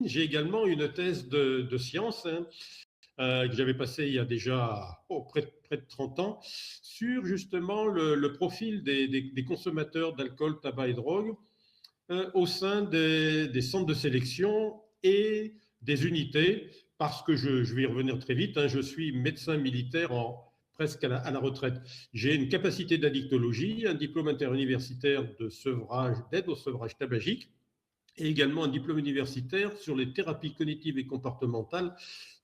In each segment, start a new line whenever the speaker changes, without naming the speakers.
J'ai également une thèse de sciences que j'avais passée il y a déjà près de 30 ans sur justement le profil des consommateurs d'alcool, tabac et drogue au sein des centres de sélection et des unités, parce que je vais y revenir très vite, je suis médecin militaire presque à la retraite. J'ai une capacité d'addictologie, un diplôme interuniversitaire de sevrage, d'aide au sevrage tabagique, et également un diplôme universitaire sur les thérapies cognitives et comportementales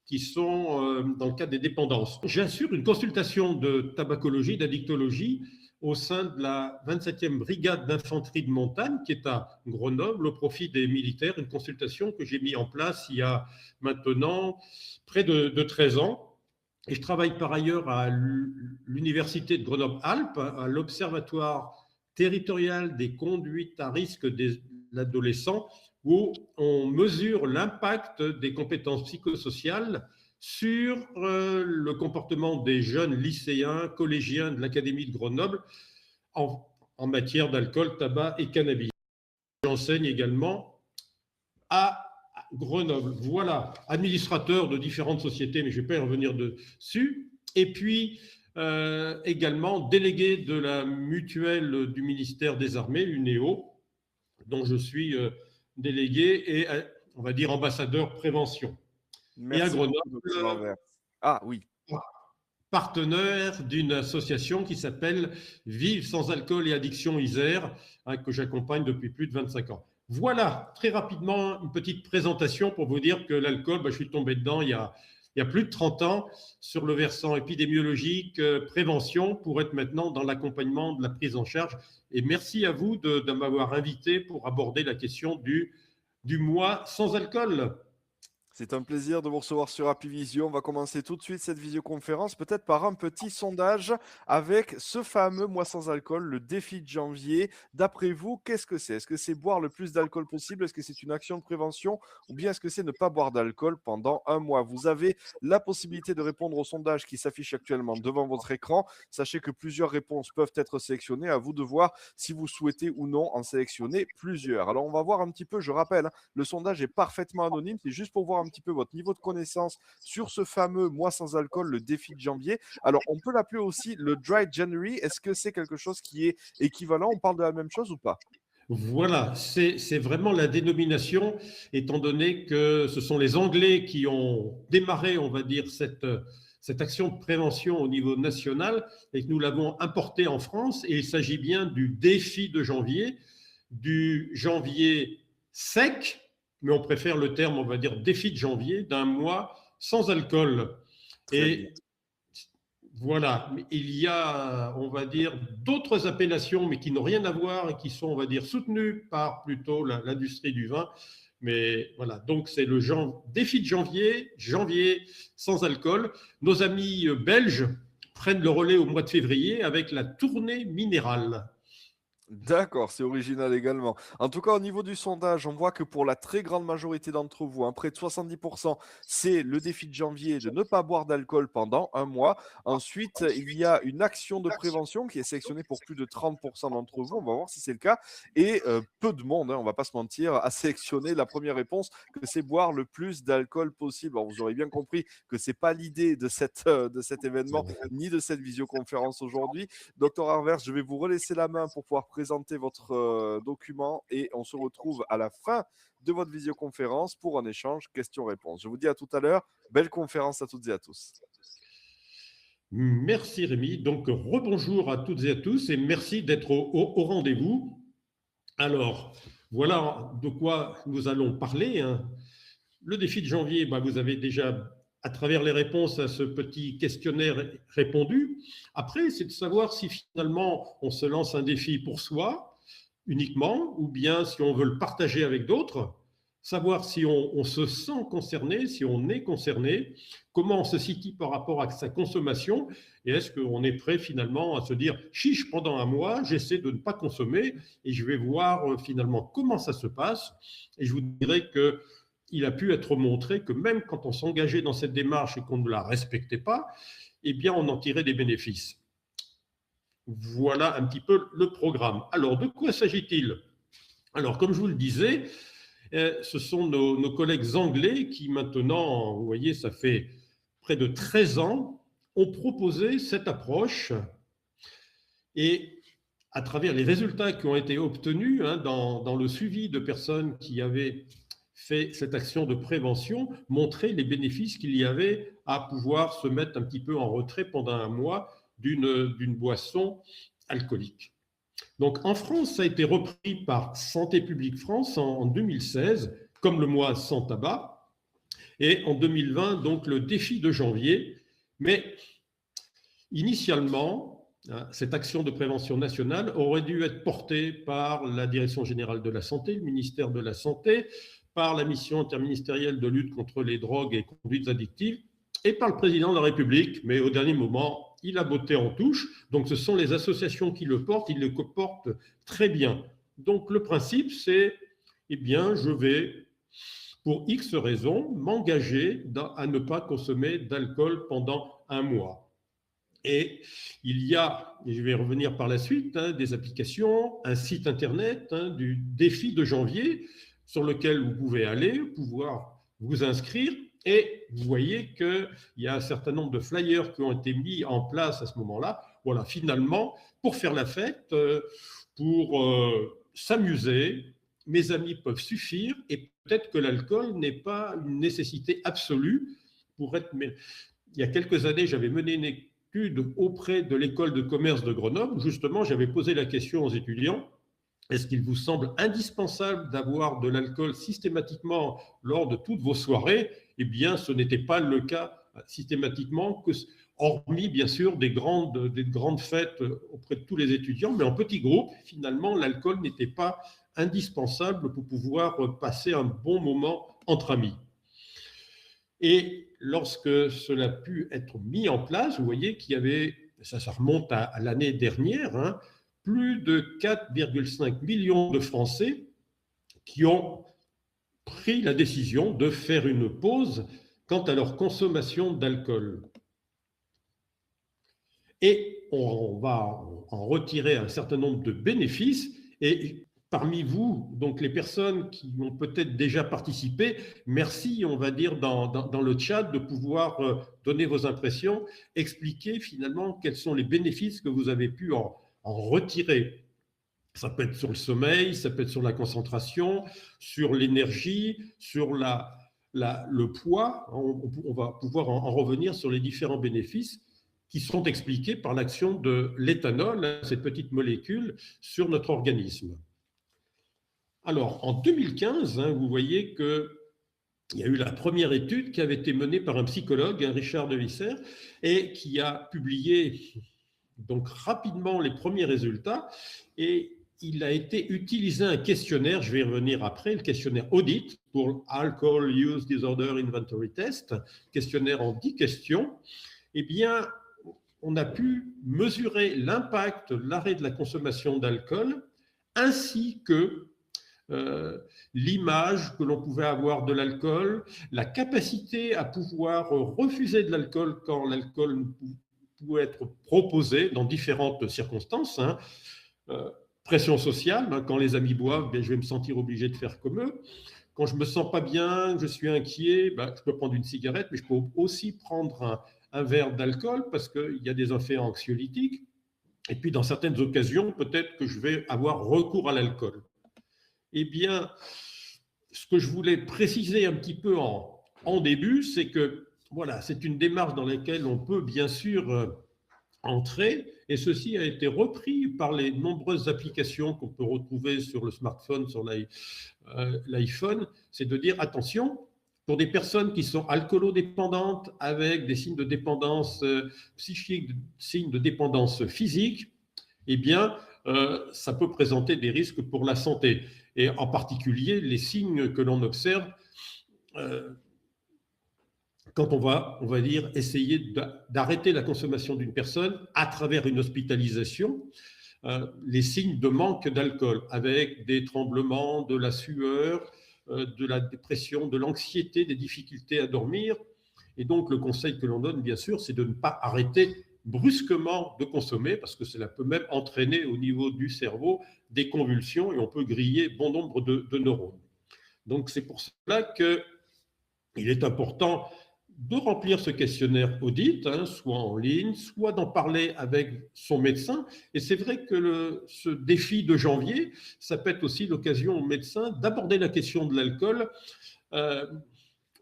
qui sont dans le cadre des dépendances. J'assure une consultation de tabacologie, d'addictologie au sein de la 27e brigade d'infanterie de montagne qui est à Grenoble au profit des militaires, une consultation que j'ai mise en place il y a maintenant près de 13 ans. Et je travaille par ailleurs à l'université de Grenoble-Alpes, à l'Observatoire territorial des conduites à risque de l'adolescent, où on mesure l'impact des compétences psychosociales sur le comportement des jeunes lycéens, collégiens de l'Académie de Grenoble en matière d'alcool, tabac et cannabis. J'enseigne également à Grenoble. Voilà, administrateur de différentes sociétés, mais je ne vais pas y revenir dessus. Et puis, également délégué de la mutuelle du ministère des Armées, l'UNEO, dont je suis délégué et, on va dire, ambassadeur prévention. Et à
Merci
Grenoble,
beaucoup, docteur Arvers. Ah oui.
partenaire d'une association qui s'appelle Vive sans alcool et addiction Isère, que j'accompagne depuis plus de 25 ans. Voilà, très rapidement, une petite présentation pour vous dire que l'alcool, je suis tombé dedans il y a plus de 30 ans sur le versant épidémiologique, prévention, pour être maintenant dans l'accompagnement de la prise en charge. Et merci à vous de m'avoir invité pour aborder la question du mois sans alcool.
C'est un plaisir de vous recevoir sur Happy Vision. On va commencer tout de suite cette visioconférence, peut-être par un petit sondage avec ce fameux mois sans alcool, le défi de janvier. D'après vous, qu'est-ce que c'est? Est-ce que c'est boire le plus d'alcool possible? Est-ce que c'est une action de prévention? Ou bien est-ce que c'est ne pas boire d'alcool pendant un mois? Vous avez la possibilité de répondre au sondage qui s'affiche actuellement devant votre écran. Sachez que plusieurs réponses peuvent être sélectionnées. À vous de voir si vous souhaitez ou non en sélectionner plusieurs. Alors, on va voir un petit peu, je rappelle, le sondage est parfaitement anonyme. C'est juste pour voir un petit peu votre niveau de connaissance sur ce fameux mois sans alcool, le défi de janvier. Alors, on peut l'appeler aussi le Dry January. Est-ce que c'est quelque chose qui est équivalent? On parle de la même chose ou pas?
Voilà, c'est vraiment la dénomination, étant donné que ce sont les Anglais qui ont démarré, on va dire, cette action de prévention au niveau national et que nous l'avons importée en France. Et il s'agit bien du défi de janvier, du janvier sec, mais on préfère le terme, on va dire, défi de janvier, d'un mois sans alcool.
Très bien.
Et voilà, il y a, on va dire, d'autres appellations, mais qui n'ont rien à voir et qui sont, on va dire, soutenues par plutôt l'industrie du vin. Mais voilà, donc c'est le défi de janvier, janvier sans alcool. Nos amis belges prennent le relais au mois de février avec la tournée minérale.
D'accord, c'est original également. En tout cas, au niveau du sondage, on voit que pour la très grande majorité d'entre vous, près de 70%, c'est le défi de janvier de ne pas boire d'alcool pendant un mois. Ensuite, il y a une action de prévention qui est sélectionnée pour plus de 30% d'entre vous. On va voir si c'est le cas. Et peu de monde, on ne va pas se mentir, a sélectionné la première réponse, que c'est boire le plus d'alcool possible. Alors, vous aurez bien compris que ce n'est pas l'idée de cet événement ni de cette visioconférence aujourd'hui. Docteur Arvers, je vais vous relaisser la main pour pouvoir présenter votre document et on se retrouve à la fin de votre visioconférence pour un échange questions-réponses. Je vous dis à tout à l'heure. Belle conférence à toutes et à tous.
Merci Rémi. Donc rebonjour à toutes et à tous et merci d'être au rendez-vous. Alors, voilà de quoi nous allons parler. Le défi de janvier, vous avez déjà, à travers les réponses à ce petit questionnaire, répondu. Après, c'est de savoir si finalement on se lance un défi pour soi uniquement, ou bien si on veut le partager avec d'autres, savoir si on se sent concerné, si on est concerné, comment on se situe par rapport à sa consommation, et est-ce qu'on est prêt finalement à se dire chiche, pendant un mois, j'essaie de ne pas consommer et je vais voir finalement comment ça se passe. Et je vous dirais que il a pu être montré que même quand on s'engageait dans cette démarche et qu'on ne la respectait pas, eh bien, on en tirait des bénéfices. Voilà un petit peu le programme. Alors, de quoi s'agit-il? Alors, comme je vous le disais, Ce sont nos collègues anglais qui maintenant, vous voyez, ça fait près de 13 ans, ont proposé cette approche. Et à travers les résultats qui ont été obtenus dans le suivi de personnes qui avaient fait cette action de prévention, montrer les bénéfices qu'il y avait à pouvoir se mettre un petit peu en retrait pendant un mois d'une boisson alcoolique. Donc en France, ça a été repris par Santé publique France en 2016, comme le mois sans tabac, et en 2020, donc le défi de janvier. Mais initialement, cette action de prévention nationale aurait dû être portée par la Direction générale de la santé, le ministère de la Santé, par la mission interministérielle de lutte contre les drogues et conduites addictives et par le président de la République. Mais au dernier moment, il a botté en touche. Donc ce sont les associations qui le portent, ils le portent très bien. Donc le principe, c'est, eh bien, je vais, pour X raisons, m'engager à ne pas consommer d'alcool pendant un mois. Et il y a, et je vais revenir par la suite, des applications, un site internet du défi de janvier sur lequel vous pouvez aller, pouvoir vous inscrire. Et vous voyez qu'il y a un certain nombre de flyers qui ont été mis en place à ce moment-là. Voilà, finalement, pour faire la fête, pour s'amuser, mes amis peuvent suffire et peut-être que l'alcool n'est pas une nécessité absolue pour être... Il y a quelques années, j'avais mené une étude auprès de l'école de commerce de Grenoble. Justement, j'avais posé la question aux étudiants, est-ce qu'il vous semble indispensable d'avoir de l'alcool systématiquement lors de toutes vos soirées? Eh bien, ce n'était pas le cas systématiquement, hormis bien sûr des grandes fêtes auprès de tous les étudiants, mais en petits groupes, finalement, l'alcool n'était pas indispensable pour pouvoir passer un bon moment entre amis. Et lorsque cela a pu être mis en place, vous voyez qu'il y avait, ça remonte à l'année dernière, plus de 4,5 millions de Français qui ont pris la décision de faire une pause quant à leur consommation d'alcool. Et on va en retirer un certain nombre de bénéfices. Et parmi vous, donc les personnes qui ont peut-être déjà participé, merci, on va dire, dans le chat, de pouvoir donner vos impressions, expliquer finalement quels sont les bénéfices que vous avez pu en retirer. Ça peut être sur le sommeil, ça peut être sur la concentration, sur l'énergie, sur le poids. On va pouvoir en revenir sur les différents bénéfices qui sont expliqués par l'action de l'éthanol, cette petite molécule, sur notre organisme. Alors, en 2015, vous voyez qu'il y a eu la première étude qui avait été menée par un psychologue, Richard de Visser, et qui a publié donc rapidement les premiers résultats. Et il a été utilisé un questionnaire, je vais y revenir après, le questionnaire AUDIT pour Alcohol Use Disorder Inventory Test, questionnaire en 10 questions. Eh bien, on a pu mesurer l'impact de l'arrêt de la consommation d'alcool ainsi que l'image que l'on pouvait avoir de l'alcool, la capacité à pouvoir refuser de l'alcool quand l'alcool pouvait être proposé dans différentes circonstances. Pression sociale, quand les amis boivent, je vais me sentir obligé de faire comme eux. Quand je ne me sens pas bien, je suis inquiet, je peux prendre une cigarette, mais je peux aussi prendre un verre d'alcool parce qu'il y a des effets anxiolytiques. Et puis, dans certaines occasions, peut-être que je vais avoir recours à l'alcool. Eh bien, ce que je voulais préciser un petit peu en début, c'est que voilà, c'est une démarche dans laquelle on peut bien sûr entrer, et ceci a été repris par les nombreuses applications qu'on peut retrouver sur le smartphone, sur l'iPhone, c'est de dire attention, pour des personnes qui sont alcoolodépendantes avec des signes de dépendance psychique, signes de dépendance physique, eh bien, ça peut présenter des risques pour la santé. Et en particulier, les signes que l'on observe quand on va dire, essayer d'arrêter la consommation d'une personne à travers une hospitalisation, les signes de manque d'alcool, avec des tremblements, de la sueur, de la dépression, de l'anxiété, des difficultés à dormir. Et donc, le conseil que l'on donne, bien sûr, c'est de ne pas arrêter brusquement de consommer, parce que cela peut même entraîner au niveau du cerveau des convulsions et on peut griller bon nombre de neurones. Donc, c'est pour cela qu'il est important de remplir ce questionnaire audit, soit en ligne, soit d'en parler avec son médecin. Et c'est vrai que ce défi de janvier, ça peut être aussi l'occasion au médecin d'aborder la question de l'alcool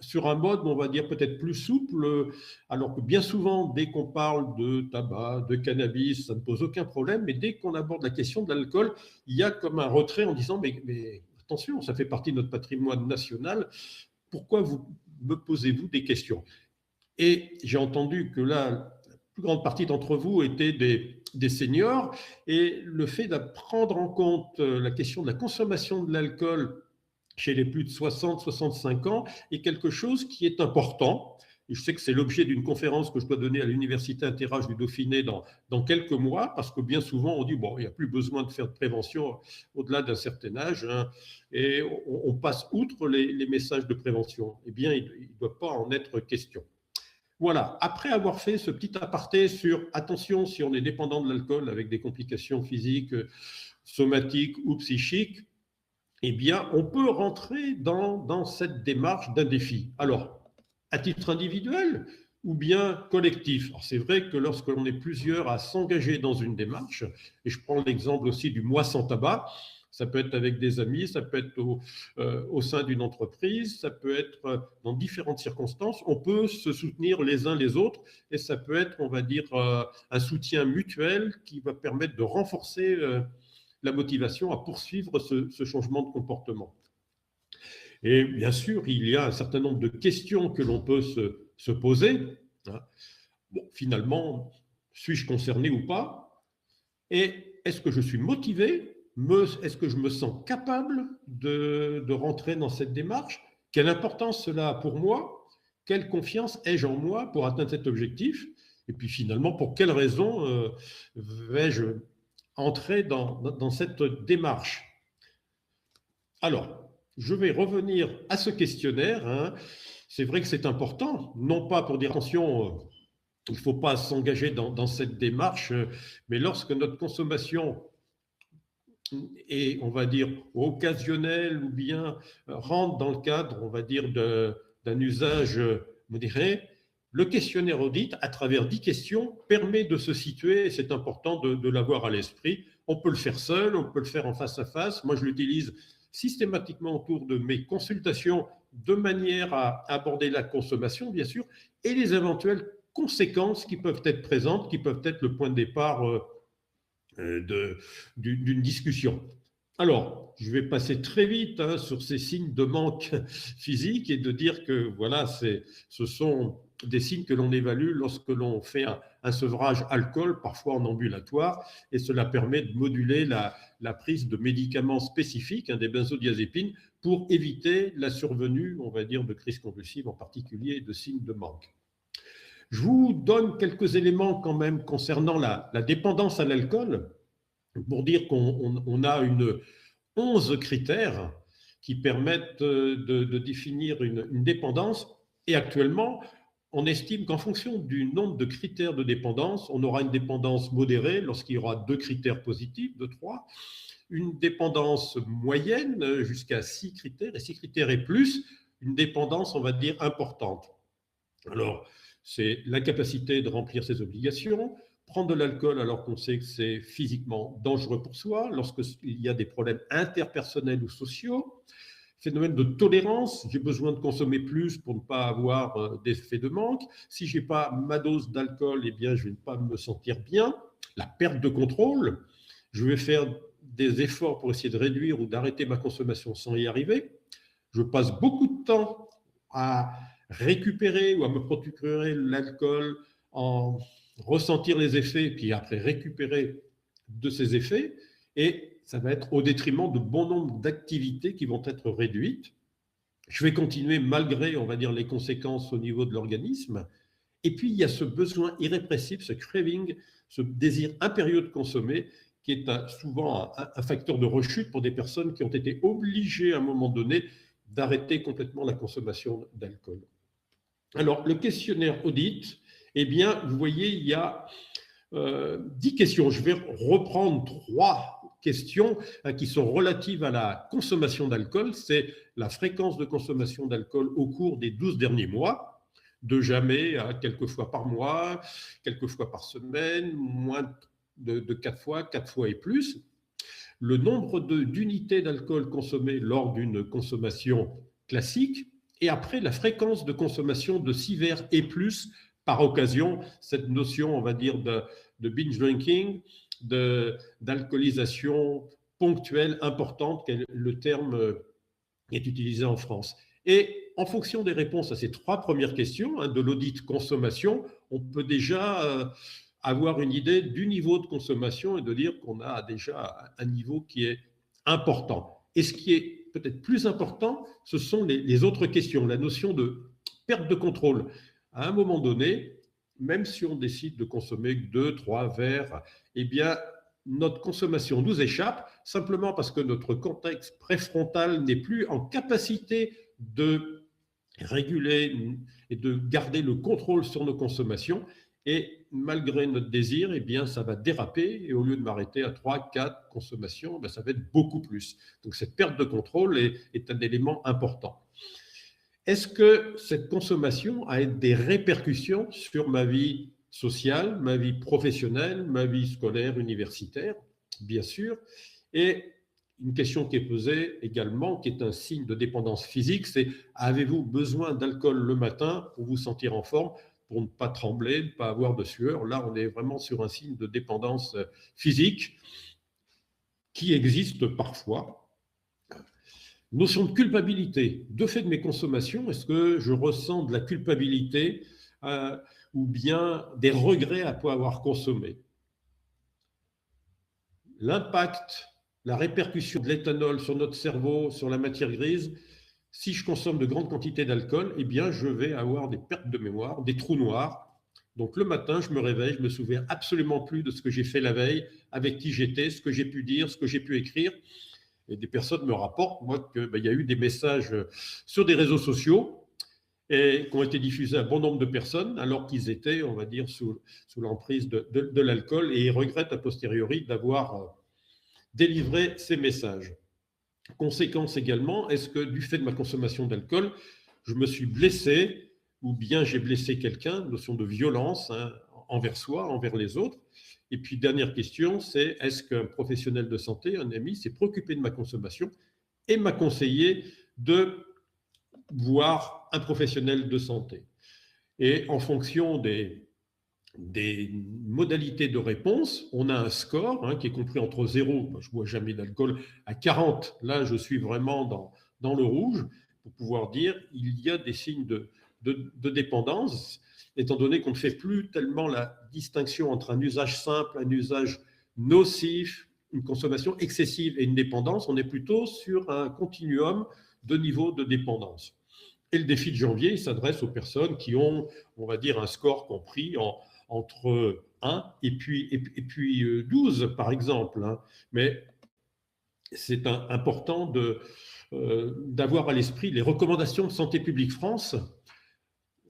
sur un mode, on va dire, peut-être plus souple, alors que bien souvent, dès qu'on parle de tabac, de cannabis, ça ne pose aucun problème, mais dès qu'on aborde la question de l'alcool, il y a comme un retrait en disant, mais attention, ça fait partie de notre patrimoine national, pourquoi vous me posez-vous des questions? Et j'ai entendu que là, la plus grande partie d'entre vous étaient des seniors, et le fait de prendre en compte la question de la consommation de l'alcool chez les plus de 60-65 ans est quelque chose qui est important. Et je sais que c'est l'objet d'une conférence que je dois donner à l'Université Interage du Dauphiné dans quelques mois, parce que bien souvent on dit, bon, il n'y a plus besoin de faire de prévention au-delà d'un certain âge, et on passe outre les messages de prévention. Eh bien, il ne doit pas en être question. Voilà, après avoir fait ce petit aparté sur attention si on est dépendant de l'alcool avec des complications physiques, somatiques ou psychiques, eh bien, on peut rentrer dans cette démarche d'un défi. Alors, à titre individuel ou bien collectif. Alors, c'est vrai que lorsque l'on est plusieurs à s'engager dans une démarche, et je prends l'exemple aussi du mois sans tabac, ça peut être avec des amis, ça peut être au sein d'une entreprise, ça peut être dans différentes circonstances. On peut se soutenir les uns les autres et ça peut être, on va dire, un soutien mutuel qui va permettre de renforcer la motivation à poursuivre ce changement de comportement. Et bien sûr, il y a un certain nombre de questions que l'on peut se poser. Bon, finalement, suis-je concerné ou pas? Et est-ce que je suis motivé? Est-ce que je me sens capable de rentrer dans cette démarche? Quelle importance cela a pour moi? Quelle confiance ai-je en moi pour atteindre cet objectif? Et puis finalement, pour quelles raisons vais-je entrer dans cette démarche? Alors, je vais revenir à ce questionnaire. C'est vrai que c'est important, non pas pour dire attention, il ne faut pas s'engager dans cette démarche, mais lorsque notre consommation est, on va dire, occasionnelle ou bien rentre dans le cadre, on va dire, d'un usage modéré, le questionnaire audit, à travers 10 questions, permet de se situer, et c'est important de l'avoir à l'esprit. On peut le faire seul, on peut le faire en face à face. Moi, je l'utilise systématiquement autour de mes consultations de manière à aborder la consommation, bien sûr, et les éventuelles conséquences qui peuvent être présentes, qui peuvent être le point de départ d'une discussion. Alors, je vais passer très vite sur ces signes de manque physique et de dire que voilà, ce sont des signes que l'on évalue lorsque l'on fait un sevrage alcool, parfois en ambulatoire, et cela permet de moduler la prise de médicaments spécifiques, des benzodiazépines, pour éviter la survenue, on va dire, de crises convulsives, en particulier de signes de manque. Je vous donne quelques éléments quand même concernant la dépendance à l'alcool, pour dire qu'on a 11 critères qui permettent de définir une dépendance. Et actuellement, on estime qu'en fonction du nombre de critères de dépendance, on aura une dépendance modérée lorsqu'il y aura 2 critères positifs, 2, 3, une dépendance moyenne jusqu'à 6 critères, et 6 critères et plus, une dépendance, on va dire, importante. Alors, c'est l'incapacité de remplir ses obligations, prendre de l'alcool alors qu'on sait que c'est physiquement dangereux pour soi, lorsqu'il y a des problèmes interpersonnels ou sociaux, phénomène de tolérance, j'ai besoin de consommer plus pour ne pas avoir d'effet de manque, si je n'ai pas ma dose d'alcool, eh bien je ne vais pas me sentir bien, la perte de contrôle, je vais faire des efforts pour essayer de réduire ou d'arrêter ma consommation sans y arriver, je passe beaucoup de temps à récupérer ou à me procurer l'alcool, en ressentir les effets, puis après récupérer de ces effets, et ça va être au détriment de bon nombre d'activités qui vont être réduites. Je vais continuer malgré, on va dire, les conséquences au niveau de l'organisme. Et puis, il y a ce besoin irrépressible, ce craving, ce désir impérieux de consommer, qui est souvent un facteur de rechute pour des personnes qui ont été obligées à un moment donné d'arrêter complètement la consommation d'alcool. Alors, le questionnaire audit, eh bien, vous voyez, il y a 10 questions. Je vais reprendre 3 questions qui sont relatives à la consommation d'alcool. C'est la fréquence de consommation d'alcool au cours des 12 derniers mois, de jamais à quelques fois par mois, quelques fois par semaine, moins de 4 fois et plus. Le nombre d'unités d'alcool consommées lors d'une consommation classique, et après la fréquence de consommation de 6 verres et plus par occasion, cette notion, on va dire, de binge drinking, d'alcoolisation ponctuelle, importante, le terme est utilisé en France. Et en fonction des réponses à ces 3 premières questions, de l'audit consommation, on peut déjà avoir une idée du niveau de consommation et de dire qu'on a déjà un niveau qui est important. Et ce qui est peut-être plus important, ce sont les autres questions, la notion de perte de contrôle. À un moment donné, même si on décide de consommer 2, 3 verres, eh bien, notre consommation nous échappe simplement parce que notre cortex préfrontal n'est plus en capacité de réguler et de garder le contrôle sur nos consommations. Et malgré notre désir, eh bien, ça va déraper. Et au lieu de m'arrêter à 3, 4 consommations, ben, ça va être beaucoup plus. Donc, cette perte de contrôle est un élément important. Est-ce que cette consommation a des répercussions sur ma vie sociale, ma vie professionnelle, ma vie scolaire, universitaire? Bien sûr. Et une question qui est posée également, qui est un signe de dépendance physique, c'est avez-vous besoin d'alcool le matin pour vous sentir en forme, pour ne pas trembler, ne pas avoir de sueur? Là, on est vraiment sur un signe de dépendance physique qui existe parfois. Notion de culpabilité. De fait de mes consommations, est-ce que je ressens de la culpabilité ou bien des regrets après avoir consommé? L'impact, la répercussion de l'éthanol sur notre cerveau, sur la matière grise, si je consomme de grandes quantités d'alcool, eh bien, je vais avoir des pertes de mémoire, des trous noirs. Donc, le matin, je me réveille, je ne me souviens absolument plus de ce que j'ai fait la veille, avec qui j'étais, ce que j'ai pu dire, ce que j'ai pu écrire. Et des personnes me rapportent, moi, qu'il y a eu des messages sur des réseaux sociaux et qui ont été diffusés à bon nombre de personnes alors qu'ils étaient, on va dire, sous l'emprise de l'alcool, et ils regrettent a posteriori d'avoir délivré ces messages. Conséquence également, est-ce que du fait de ma consommation d'alcool, je me suis blessé ou bien j'ai blessé quelqu'un? Notion de violence envers soi, envers les autres. Et puis, dernière question, c'est est-ce qu'un professionnel de santé, un ami, s'est préoccupé de ma consommation et m'a conseillé de voir un professionnel de santé? Et en fonction des modalités de réponse, on a un score qui est compris entre 0, je ne bois jamais d'alcool, à 40, là je suis vraiment dans le rouge, pour pouvoir dire il y a des signes de dépendance, étant donné qu'on ne fait plus tellement la distinction entre un usage simple, un usage nocif, une consommation excessive et une dépendance. On est plutôt sur un continuum de niveau de dépendance. Et le défi de janvier, il s'adresse aux personnes qui ont, on va dire, un score compris entre 1 et puis 12, par exemple. Mais c'est important d'avoir à l'esprit les recommandations de Santé publique France.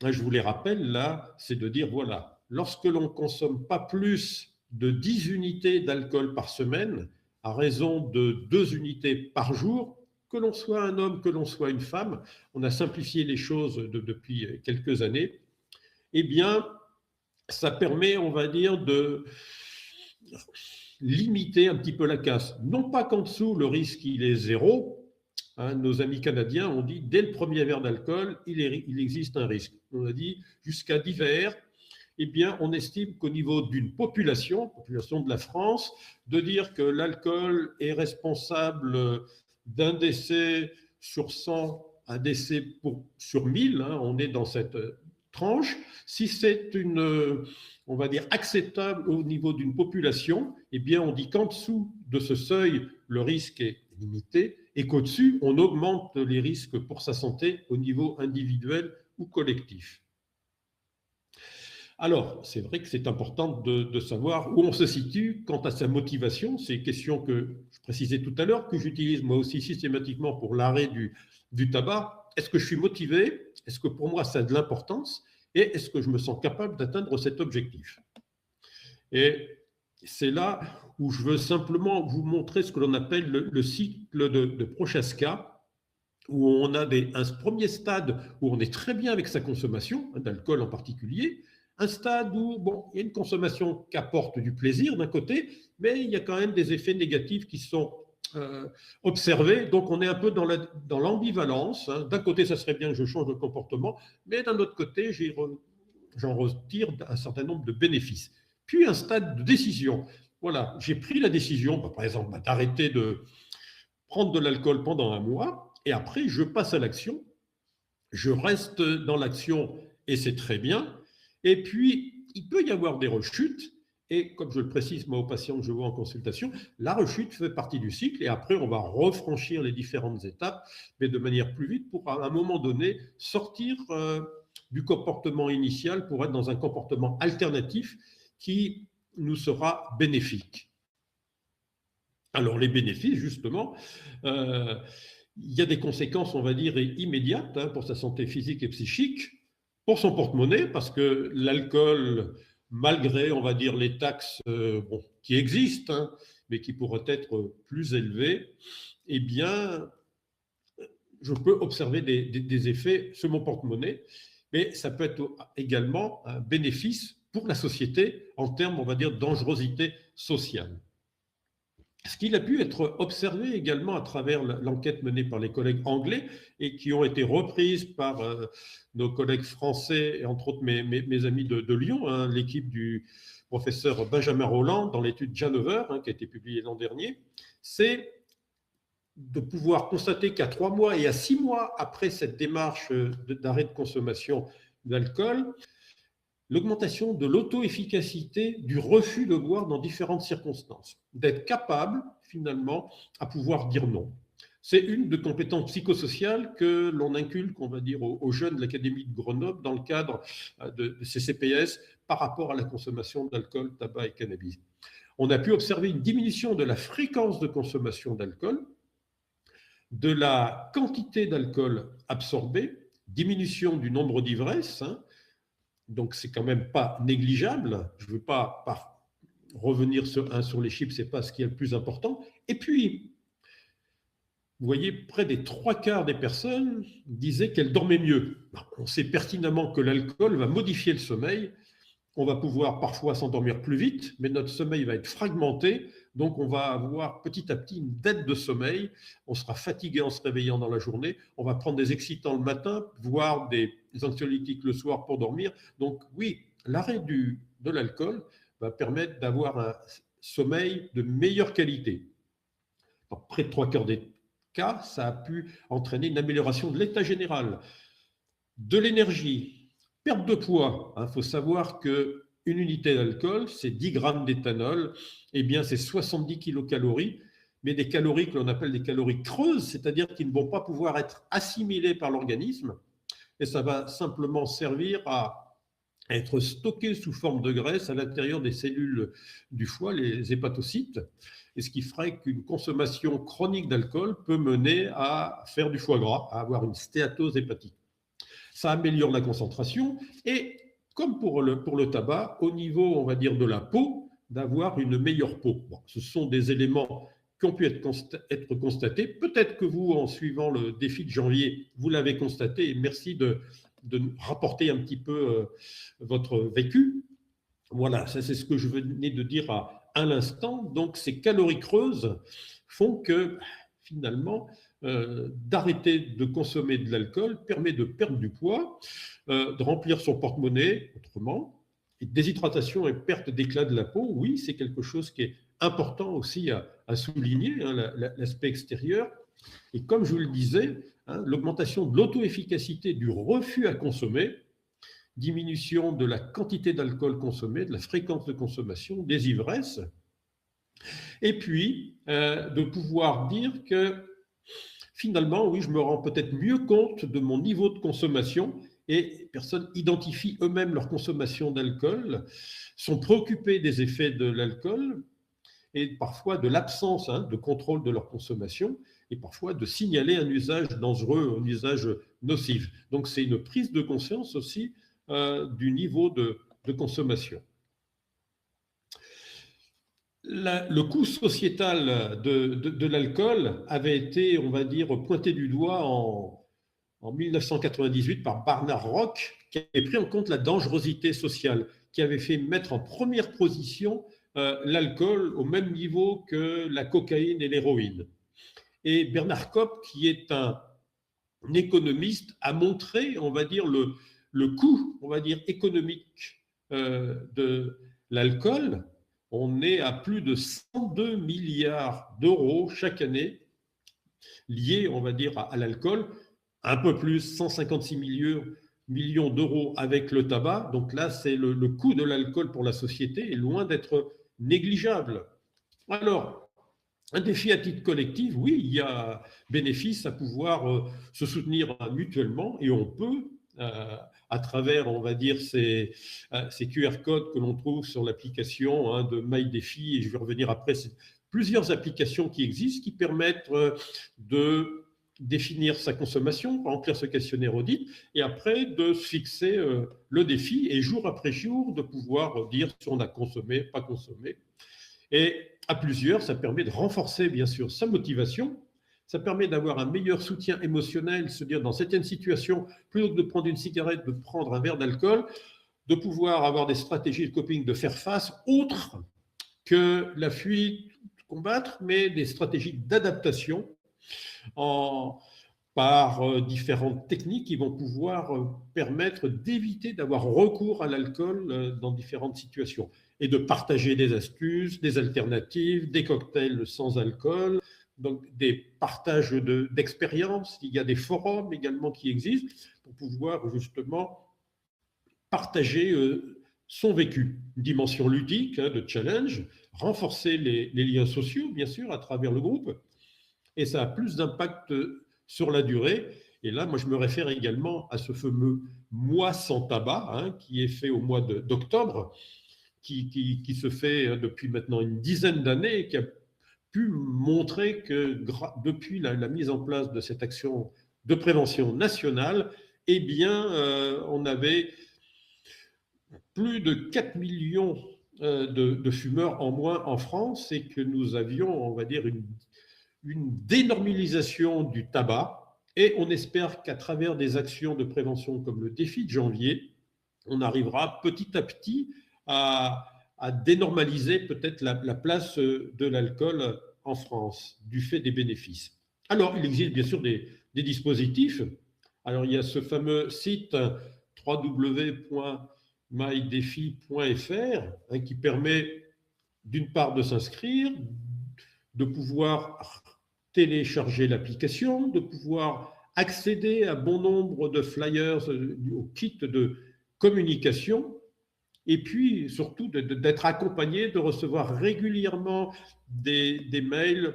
Je vous les rappelle, là, c'est de dire, voilà, lorsque l'on ne consomme pas plus de 10 unités d'alcool par semaine, à raison de 2 unités par jour, que l'on soit un homme, que l'on soit une femme, on a simplifié les choses depuis quelques années, eh bien, ça permet, on va dire, de limiter un petit peu la casse. Non pas qu'en dessous, le risque, il est 0. Nos amis canadiens ont dit, dès le premier verre d'alcool, il existe un risque. On a dit, jusqu'à 10 verres, eh bien, on estime qu'au niveau d'une population de la France, de dire que l'alcool est responsable d'un décès sur 100, un décès sur 1000, on est dans cette tranche. Si c'est on va dire, acceptable au niveau d'une population, eh bien, on dit qu'en dessous de ce seuil, le risque est limité et qu'au-dessus, on augmente les risques pour sa santé au niveau individuel ou collectif. Alors, c'est vrai que c'est important de savoir où on se situe quant à sa motivation. C'est une question que je précisais tout à l'heure, que j'utilise moi aussi systématiquement pour l'arrêt du tabac. Est-ce que je suis motivé? Est-ce que pour moi ça a de l'importance? Et est-ce que je me sens capable d'atteindre cet objectif? Et c'est là où je veux simplement vous montrer ce que l'on appelle le cycle de Prochaska, où on a un premier stade où on est très bien avec sa consommation, d'alcool en particulier, un stade où bon, il y a une consommation qui apporte du plaisir d'un côté, mais il y a quand même des effets négatifs qui sont observés. Donc on est un peu dans l'ambivalence. D'un côté, ça serait bien que je change de comportement, mais d'un autre côté, j'en retire un certain nombre de bénéfices. Puis un stade de décision. Voilà, j'ai pris la décision, par exemple, d'arrêter de prendre de l'alcool pendant un mois, et après, je passe à l'action. Je reste dans l'action, et c'est très bien. Et puis, il peut y avoir des rechutes, et comme je le précise moi aux patients que je vois en consultation, la rechute fait partie du cycle, et après, on va refranchir les différentes étapes, mais de manière plus vite, pour à un moment donné sortir du comportement initial pour être dans un comportement alternatif qui nous sera bénéfique. Alors les bénéfices, justement, il y a des conséquences, on va dire, immédiates pour sa santé physique et psychique, pour son porte-monnaie, parce que l'alcool, malgré, on va dire, les taxes qui existent, mais qui pourraient être plus élevées, eh bien, je peux observer des effets sur mon porte-monnaie, mais ça peut être également un bénéfice pour la société en termes, on va dire, de dangerosité sociale. Ce qui a pu être observé également à travers l'enquête menée par les collègues anglais et qui ont été reprises par nos collègues français et entre autres mes amis de Lyon, l'équipe du professeur Benjamin Rolland dans l'étude Janover qui a été publiée l'an dernier, c'est de pouvoir constater qu'à 3 mois et à 6 mois après cette démarche d'arrêt de consommation d'alcool, l'augmentation de l'auto-efficacité du refus de boire dans différentes circonstances, d'être capable finalement à pouvoir dire non. C'est une des compétences psychosociales que l'on inculque, on va dire, aux jeunes de l'Académie de Grenoble dans le cadre de ces CPS par rapport à la consommation d'alcool, tabac et cannabis. On a pu observer une diminution de la fréquence de consommation d'alcool, de la quantité d'alcool absorbée, diminution du nombre d'ivresses, donc c'est quand même pas négligeable. Je ne veux pas revenir sur les chiffres, ce n'est pas ce qui est le plus important. Et puis, vous voyez, près des 3/4 des personnes disaient qu'elles dormaient mieux. On sait pertinemment que l'alcool va modifier le sommeil. On va pouvoir parfois s'endormir plus vite, mais notre sommeil va être fragmenté. Donc, on va avoir petit à petit une dette de sommeil. On sera fatigué en se réveillant dans la journée. On va prendre des excitants le matin, voire des anxiolytiques le soir pour dormir. Donc, oui, l'arrêt de l'alcool va permettre d'avoir un sommeil de meilleure qualité. Dans près de 3/4 des cas, ça a pu entraîner une amélioration de l'état général, de l'énergie, perte de poids. Il faut savoir que une unité d'alcool, c'est 10 grammes d'éthanol, eh bien c'est 70 kilocalories, mais des calories que l'on appelle des calories creuses, c'est-à-dire qui ne vont pas pouvoir être assimilées par l'organisme, et ça va simplement servir à être stocké sous forme de graisse à l'intérieur des cellules du foie, les hépatocytes, et ce qui ferait qu'une consommation chronique d'alcool peut mener à faire du foie gras, à avoir une stéatose hépatique. Ça améliore la concentration et comme pour le tabac, au niveau, on va dire, de la peau, d'avoir une meilleure peau. Bon, ce sont des éléments qui ont pu être constatés. Peut-être que vous, en suivant le défi de janvier, vous l'avez constaté et merci de rapporter un petit peu votre vécu. Voilà, ça c'est ce que je venais de dire à l'instant. Donc ces calories creuses font que finalement, d'arrêter de consommer de l'alcool permet de perdre du poids, de remplir son porte-monnaie autrement. Et déshydratation et perte d'éclat de la peau, oui, c'est quelque chose qui est important aussi à souligner, l'aspect extérieur. Et comme je vous le disais, l'augmentation de l'auto-efficacité du refus à consommer, diminution de la quantité d'alcool consommé, de la fréquence de consommation, des ivresses, et puis de pouvoir dire que finalement, oui, je me rends peut-être mieux compte de mon niveau de consommation et les personnes identifient eux-mêmes leur consommation d'alcool, sont préoccupées des effets de l'alcool et parfois de l'absence de contrôle de leur consommation et parfois de signaler un usage dangereux, un usage nocif. Donc c'est une prise de conscience aussi du niveau de consommation. Le coût sociétal de l'alcool avait été, on va dire, pointé du doigt en 1998 par Barnard Rock, qui avait pris en compte la dangerosité sociale, qui avait fait mettre en première position l'alcool au même niveau que la cocaïne et l'héroïne. Et Bernard Kopp, qui est un économiste, a montré, on va dire, le coût, on va dire, économique de l'alcool. On est à plus de 102 milliards d'euros chaque année liés, on va dire, à l'alcool. Un peu plus, 156 millions d'euros avec le tabac. Donc là, c'est le coût de l'alcool pour la société est loin d'être négligeable. Alors, un défi à titre collectif, oui, il y a bénéfice à pouvoir se soutenir mutuellement et on peut, à travers, on va dire, ces QR codes que l'on trouve sur l'application de MyDéfi, et je vais revenir après, c'est plusieurs applications qui existent qui permettent de définir sa consommation, remplir ce questionnaire audit, et après de se fixer le défi et jour après jour de pouvoir dire si on a consommé, pas consommé. Et à plusieurs, ça permet de renforcer bien sûr sa motivation, ça permet d'avoir un meilleur soutien émotionnel, se dire dans certaines situations, plutôt que de prendre une cigarette, de prendre un verre d'alcool, de pouvoir avoir des stratégies de coping, de faire face, autres que la fuite, combattre, mais des stratégies d'adaptation par différentes techniques qui vont pouvoir permettre d'éviter d'avoir recours à l'alcool dans différentes situations et de partager des astuces, des alternatives, des cocktails sans alcool, donc des partages d'expériences. Il y a des forums également qui existent pour pouvoir justement partager son vécu, une dimension ludique de challenge, renforcer les liens sociaux, bien sûr, à travers le groupe, et ça a plus d'impact sur la durée. Et là, moi, je me réfère également à ce fameux mois sans tabac, qui est fait au mois d'octobre, qui se fait depuis maintenant une dizaine d'années et qui a pu montrer que depuis la mise en place de cette action de prévention nationale, eh bien, on avait plus de 4 millions de fumeurs en moins en France et que nous avions, on va dire, une dénormalisation du tabac. Et on espère qu'à travers des actions de prévention comme le défi de janvier, on arrivera petit à petit à dénormaliser peut-être la place de l'alcool en France du fait des bénéfices. Alors, il existe bien sûr des dispositifs. Alors, il y a ce fameux site www.mydefi.fr qui permet d'une part de s'inscrire, de pouvoir télécharger l'application, de pouvoir accéder à bon nombre de flyers, au kit de communication, et puis surtout d'être accompagné, de recevoir régulièrement des mails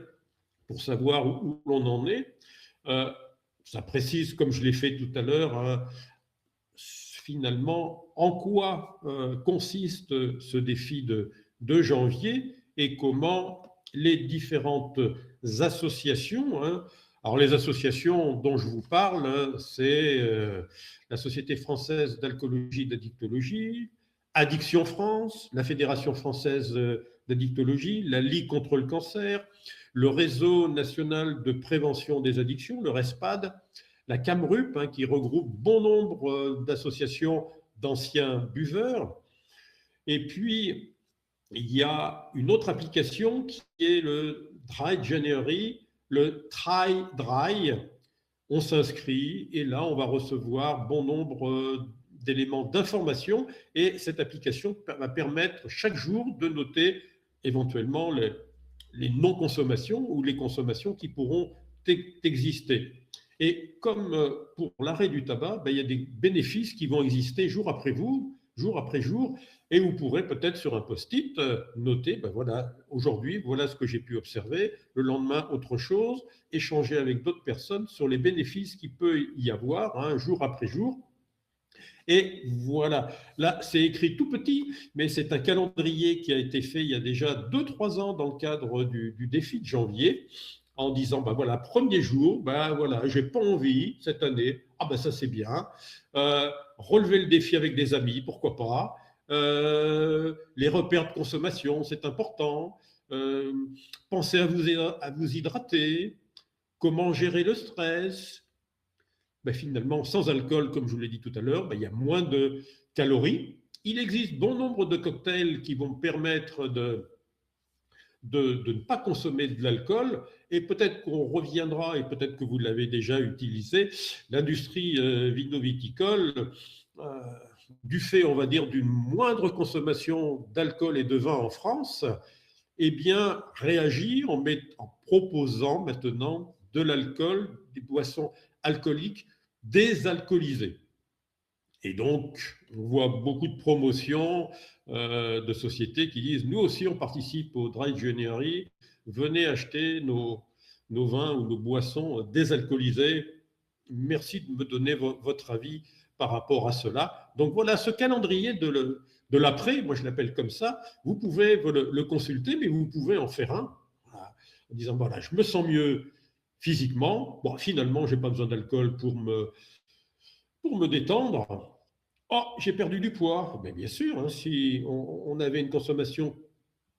pour savoir où l'on en est. Ça précise, comme je l'ai fait tout à l'heure, finalement, en quoi consiste ce défi de janvier et comment les différentes associations, alors les associations dont je vous parle, c'est la Société française d'alcoolologie et d'addictologie, Addiction France, la Fédération française d'addictologie, la Ligue contre le cancer, le Réseau national de prévention des addictions, le RESPAD, la CAMRUP, qui regroupe bon nombre d'associations d'anciens buveurs. Et puis, il y a une autre application qui est le Dry January, le Try Dry. On s'inscrit et là, on va recevoir bon nombre d'éléments d'information et cette application va permettre chaque jour de noter éventuellement les non-consommations ou les consommations qui pourront exister. Et comme pour l'arrêt du tabac, il y a des bénéfices qui vont exister jour après jour, et vous pourrez peut-être sur un post-it noter, voilà, aujourd'hui, voilà ce que j'ai pu observer, le lendemain, autre chose, échanger avec d'autres personnes sur les bénéfices qu'il peut y avoir jour après jour. Et voilà, là c'est écrit tout petit, mais c'est un calendrier qui a été fait il y a déjà 2-3 ans dans le cadre du défi de janvier, en disant, voilà, premier jour, voilà, j'ai pas envie cette année, ça c'est bien, relever le défi avec des amis, pourquoi pas, les repères de consommation, c'est important, euh, pensez à vous hydrater, comment gérer le stress. Ben, finalement, sans alcool, comme je vous l'ai dit tout à l'heure, ben, il y a moins de calories. Il existe bon nombre de cocktails qui vont permettre de ne pas consommer de l'alcool. Et peut-être qu'on reviendra, et peut-être que vous l'avez déjà utilisé, l'industrie vino-viticole, euh, du fait, on va dire, d'une moindre consommation d'alcool et de vin en France, eh bien, réagit en proposant maintenant de l'alcool, des boissons alcooliques désalcoolisées. Et donc, on voit beaucoup de promotions de sociétés qui disent, nous aussi, on participe au Dry January, venez acheter nos vins ou nos boissons désalcoolisées. Merci de me donner votre avis par rapport à cela. Donc voilà, ce calendrier de l'après, moi je l'appelle comme ça, vous pouvez le consulter, mais vous pouvez en faire un, voilà, en disant, voilà, je me sens mieux physiquement, bon, finalement, je n'ai pas besoin d'alcool pour me détendre. Oh, j'ai perdu du poids. Mais bien sûr, hein, si on avait une consommation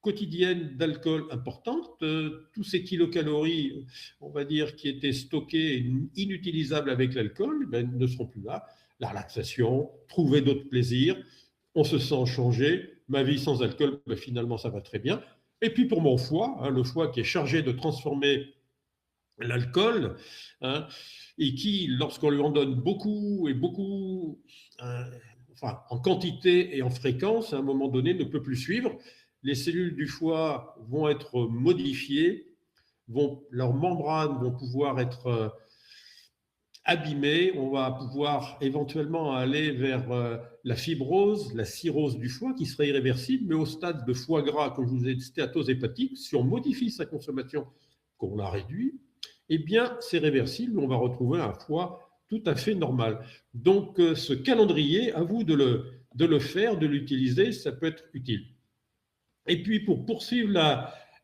quotidienne d'alcool importante, tous ces kilocalories, on va dire, qui étaient stockés et inutilisables avec l'alcool, ben, ne seront plus là. La relaxation, trouver d'autres plaisirs, on se sent changé. Ma vie sans alcool, ben, finalement, ça va très bien. Et puis pour mon foie, hein, le foie qui est chargé de transformer l'alcool, hein, et qui, lorsqu'on lui en donne beaucoup et beaucoup, enfin, en quantité et en fréquence, à un moment donné, ne peut plus suivre. Les cellules du foie vont être modifiées, leurs membranes vont pouvoir être abîmées, on va pouvoir éventuellement aller vers la fibrose, la cirrhose du foie qui serait irréversible, mais au stade de foie gras, comme je vous ai dit, stéatose hépatique, si on modifie sa consommation, qu'on la réduit, eh bien, c'est réversible, on va retrouver un foie tout à fait normal. Donc, ce calendrier, à vous de le faire, de l'utiliser, ça peut être utile. Et puis, pour poursuivre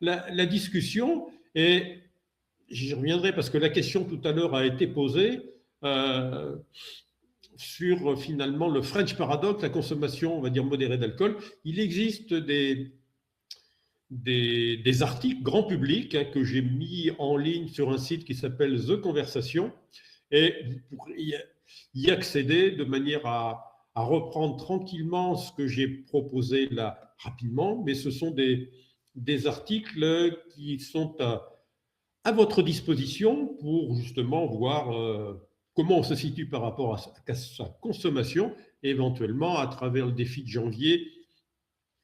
la discussion, et j'y reviendrai parce que la question tout à l'heure a été posée sur finalement le French Paradox, la consommation, on va dire, modérée d'alcool. Il existe des articles grand public hein, que j'ai mis en ligne sur un site qui s'appelle The Conversation et vous pourrez y accéder de manière à reprendre tranquillement ce que j'ai proposé là rapidement, mais ce sont des articles qui sont à votre disposition pour justement voir comment on se situe par rapport à sa consommation, et éventuellement à travers le défi de janvier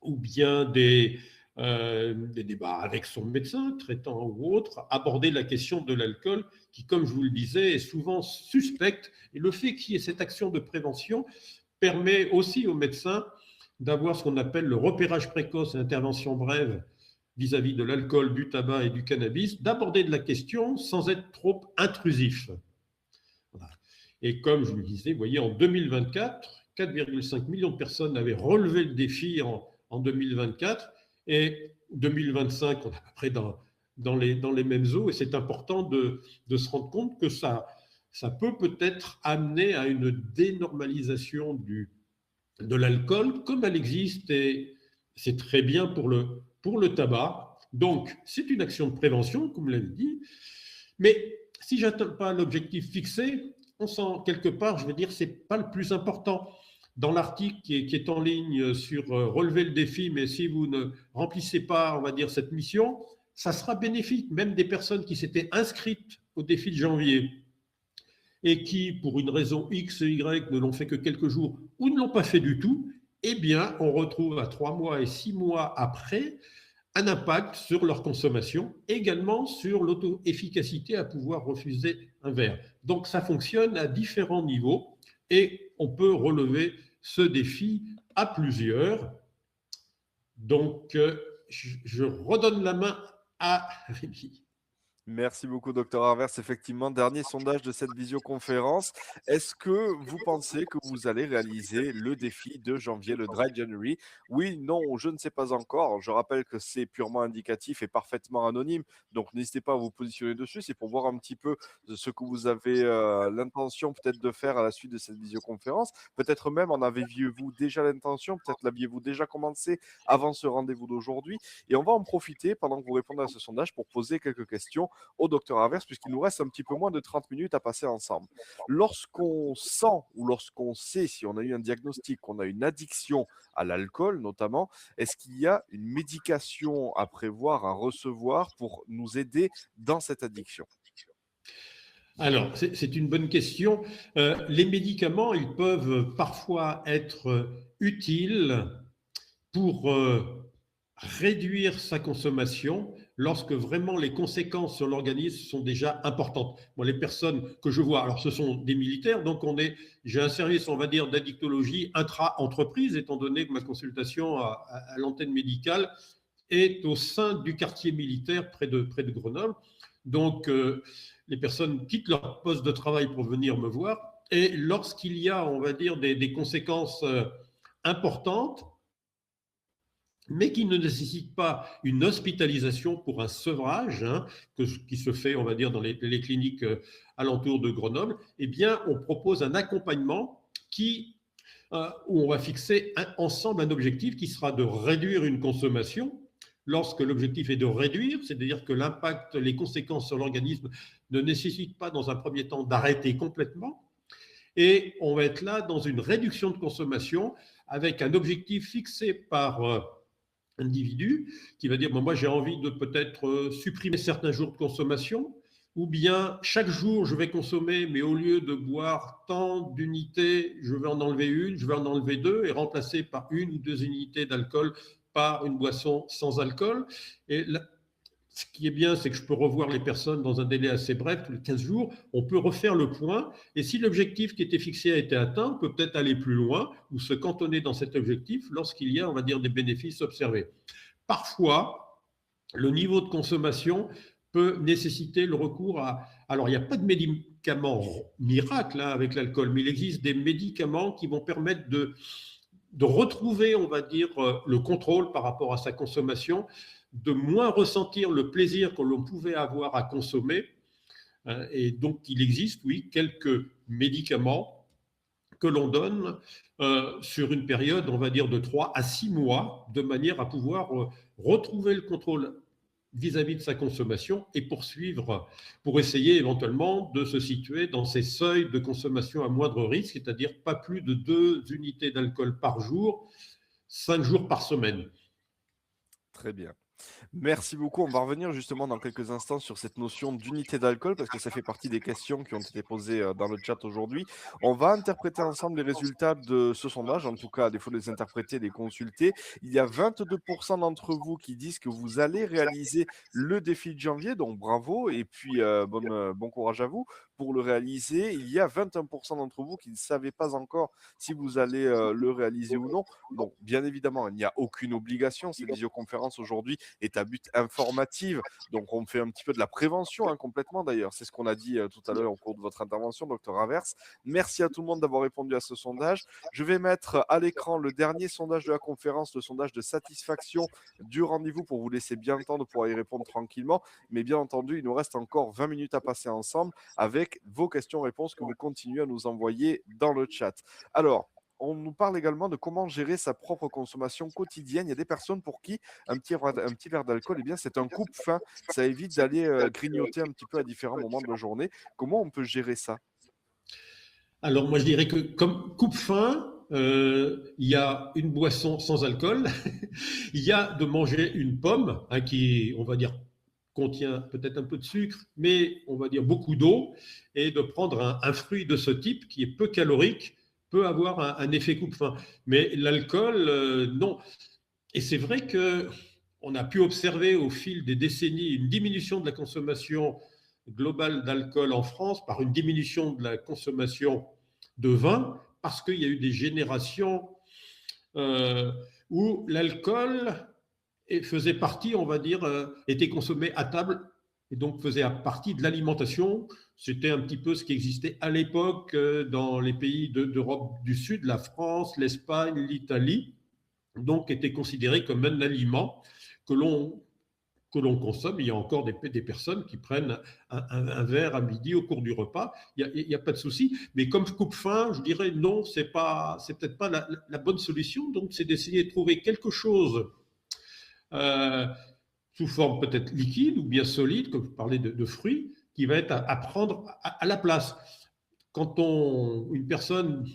ou bien des débats avec son médecin traitant ou autre, aborder la question de l'alcool qui, comme je vous le disais, est souvent suspecte. Et le fait qu'il y ait cette action de prévention permet aussi aux médecins d'avoir ce qu'on appelle le repérage précoce et intervention brève vis-à-vis de l'alcool, du tabac et du cannabis, d'aborder de la question sans être trop intrusif. Voilà. Et comme je vous le disais, vous voyez, en 2024, 4,5 millions de personnes avaient relevé le défi en 2024 et 2025, on est à peu près dans les mêmes eaux et c'est important de se rendre compte que ça peut peut-être amener à une dénormalisation de l'alcool comme elle existe et c'est très bien pour le tabac. Donc, c'est une action de prévention, comme vous l'avez dit, mais si je n'atteins pas l'objectif fixé, on sent quelque part, je veux dire, ce n'est pas le plus important. Dans l'article qui est en ligne sur relever le défi, mais si vous ne remplissez pas, on va dire, cette mission, ça sera bénéfique. Même des personnes qui s'étaient inscrites au défi de janvier et qui, pour une raison X et Y, ne l'ont fait que quelques jours ou ne l'ont pas fait du tout, eh bien, on retrouve à 3 mois et 6 mois après un impact sur leur consommation, également sur l'auto-efficacité à pouvoir refuser un verre. Donc, ça fonctionne à différents niveaux et on peut relever ce défi à plusieurs. Donc, je redonne la main à Rémi.
Merci beaucoup, docteur Harvers. Effectivement, dernier sondage de cette visioconférence. Est-ce que vous pensez que vous allez réaliser le défi de janvier, le Dry January? Oui, non, je ne sais pas encore. Je rappelle que c'est purement indicatif et parfaitement anonyme. Donc, n'hésitez pas à vous positionner dessus. C'est pour voir un petit peu ce que vous avez l'intention peut-être de faire à la suite de cette visioconférence. Peut-être même en aviez-vous déjà l'intention, peut-être l'aviez-vous déjà commencé avant ce rendez-vous d'aujourd'hui. Et on va en profiter pendant que vous répondez à ce sondage pour poser quelques questions au docteur Inverse, puisqu'il nous reste un petit peu moins de 30 minutes à passer ensemble. Lorsqu'on sent ou lorsqu'on sait si on a eu un diagnostic, qu'on a une addiction à l'alcool notamment, est-ce qu'il y a une médication à prévoir, à recevoir pour nous aider dans cette addiction?
Alors, c'est une bonne question. Les médicaments, ils peuvent parfois être utiles pour réduire sa consommation lorsque vraiment les conséquences sur l'organisme sont déjà importantes. Bon, les personnes que je vois, alors ce sont des militaires, donc j'ai un service, on va dire, d'addictologie intra-entreprise, étant donné que ma consultation à l'antenne médicale est au sein du quartier militaire près de Grenoble. Donc, les personnes quittent leur poste de travail pour venir me voir. Et lorsqu'il y a, on va dire, des conséquences importantes, mais qui ne nécessitent pas une hospitalisation pour un sevrage, hein, qui se fait, on va dire, dans les cliniques alentours de Grenoble, eh bien, on propose un accompagnement où on va fixer ensemble un objectif qui sera de réduire une consommation. Lorsque l'objectif est de réduire, c'est-à-dire que l'impact, les conséquences sur l'organisme ne nécessitent pas dans un premier temps d'arrêter complètement, et on va être là dans une réduction de consommation avec un objectif fixé par individu qui va dire bon, moi j'ai envie de peut-être supprimer certains jours de consommation, ou bien chaque jour je vais consommer, mais au lieu de boire tant d'unités, je vais en enlever une, je vais en enlever deux et remplacer par une ou deux unités d'alcool par une boisson sans alcool. Et là, ce qui est bien, c'est que je peux revoir les personnes dans un délai assez bref, tous les 15 jours. On peut refaire le point. Et si l'objectif qui était fixé a été atteint, on peut peut-être aller plus loin ou se cantonner dans cet objectif lorsqu'il y a, on va dire, des bénéfices observés. Parfois, le niveau de consommation peut nécessiter le recours à... Alors, il n'y a pas de médicaments miracle hein, avec l'alcool, mais il existe des médicaments qui vont permettre de retrouver, on va dire, le contrôle par rapport à sa consommation, de moins ressentir le plaisir que l'on pouvait avoir à consommer. Et donc, il existe, oui, quelques médicaments que l'on donne sur une période, on va dire, de 3 à 6 mois, de manière à pouvoir retrouver le contrôle vis-à-vis de sa consommation et poursuivre pour essayer éventuellement de se situer dans ces seuils de consommation à moindre risque, c'est-à-dire pas plus de 2 unités d'alcool par jour, 5 jours par semaine.
Très bien. Merci beaucoup. On va revenir justement dans quelques instants sur cette notion d'unité d'alcool parce que ça fait partie des questions qui ont été posées dans le chat aujourd'hui. On va interpréter ensemble les résultats de ce sondage, en tout cas, à défaut de les interpréter, les consulter. Il y a 22% d'entre vous qui disent que vous allez réaliser le défi de janvier, donc bravo et puis bon courage à vous pour le réaliser. Il y a 21% d'entre vous qui ne savaient pas encore si vous allez le réaliser ou non. Bon, bien évidemment, il n'y a aucune obligation. Ces visioconférences aujourd'hui est à but informatif. Donc, on fait un petit peu de la prévention hein, complètement d'ailleurs. C'est ce qu'on a dit tout à l'heure au cours de votre intervention, docteur Averse. Merci à tout le monde d'avoir répondu à ce sondage. Je vais mettre à l'écran le dernier sondage de la conférence, le sondage de satisfaction du rendez-vous pour vous laisser bien le temps de pouvoir y répondre tranquillement. Mais bien entendu, il nous reste encore 20 minutes à passer ensemble avec vos questions-réponses que vous continuez à nous envoyer dans le chat. Alors, on nous parle également de comment gérer sa propre consommation quotidienne. Il y a des personnes pour qui un petit verre d'alcool, eh bien, c'est un coupe-faim. Ça évite d'aller grignoter un petit peu à différents moments de la journée. Comment on peut gérer ça?
Alors moi je dirais que comme coupe-faim, il y a une boisson sans alcool, il y a de manger une pomme hein, qui, on va dire, contient peut-être un peu de sucre, mais on va dire beaucoup d'eau, et de prendre un fruit de ce type qui est peu calorique peut avoir un effet coupe-faim. Mais l'alcool, non. Et c'est vrai que on a pu observer au fil des décennies une diminution de la consommation globale d'alcool en France par une diminution de la consommation de vin, parce qu'il y a eu des générations euh, où l'alcool faisait partie, on va dire, était consommé à table et donc faisait partie de l'alimentation. C'était un petit peu ce qui existait à l'époque dans les pays d'Europe du Sud, la France, l'Espagne, l'Italie, donc était considéré comme un aliment que l'on consomme. Il y a encore des personnes qui prennent un verre à midi au cours du repas. Il n'y a pas de souci. Mais comme coupe-faim, je dirais non, c'est peut-être pas la bonne solution. Donc, c'est d'essayer de trouver quelque chose euh, sous forme peut-être liquide ou bien solide, comme vous parlez de fruits, qui va être à prendre à la place. Quand une personne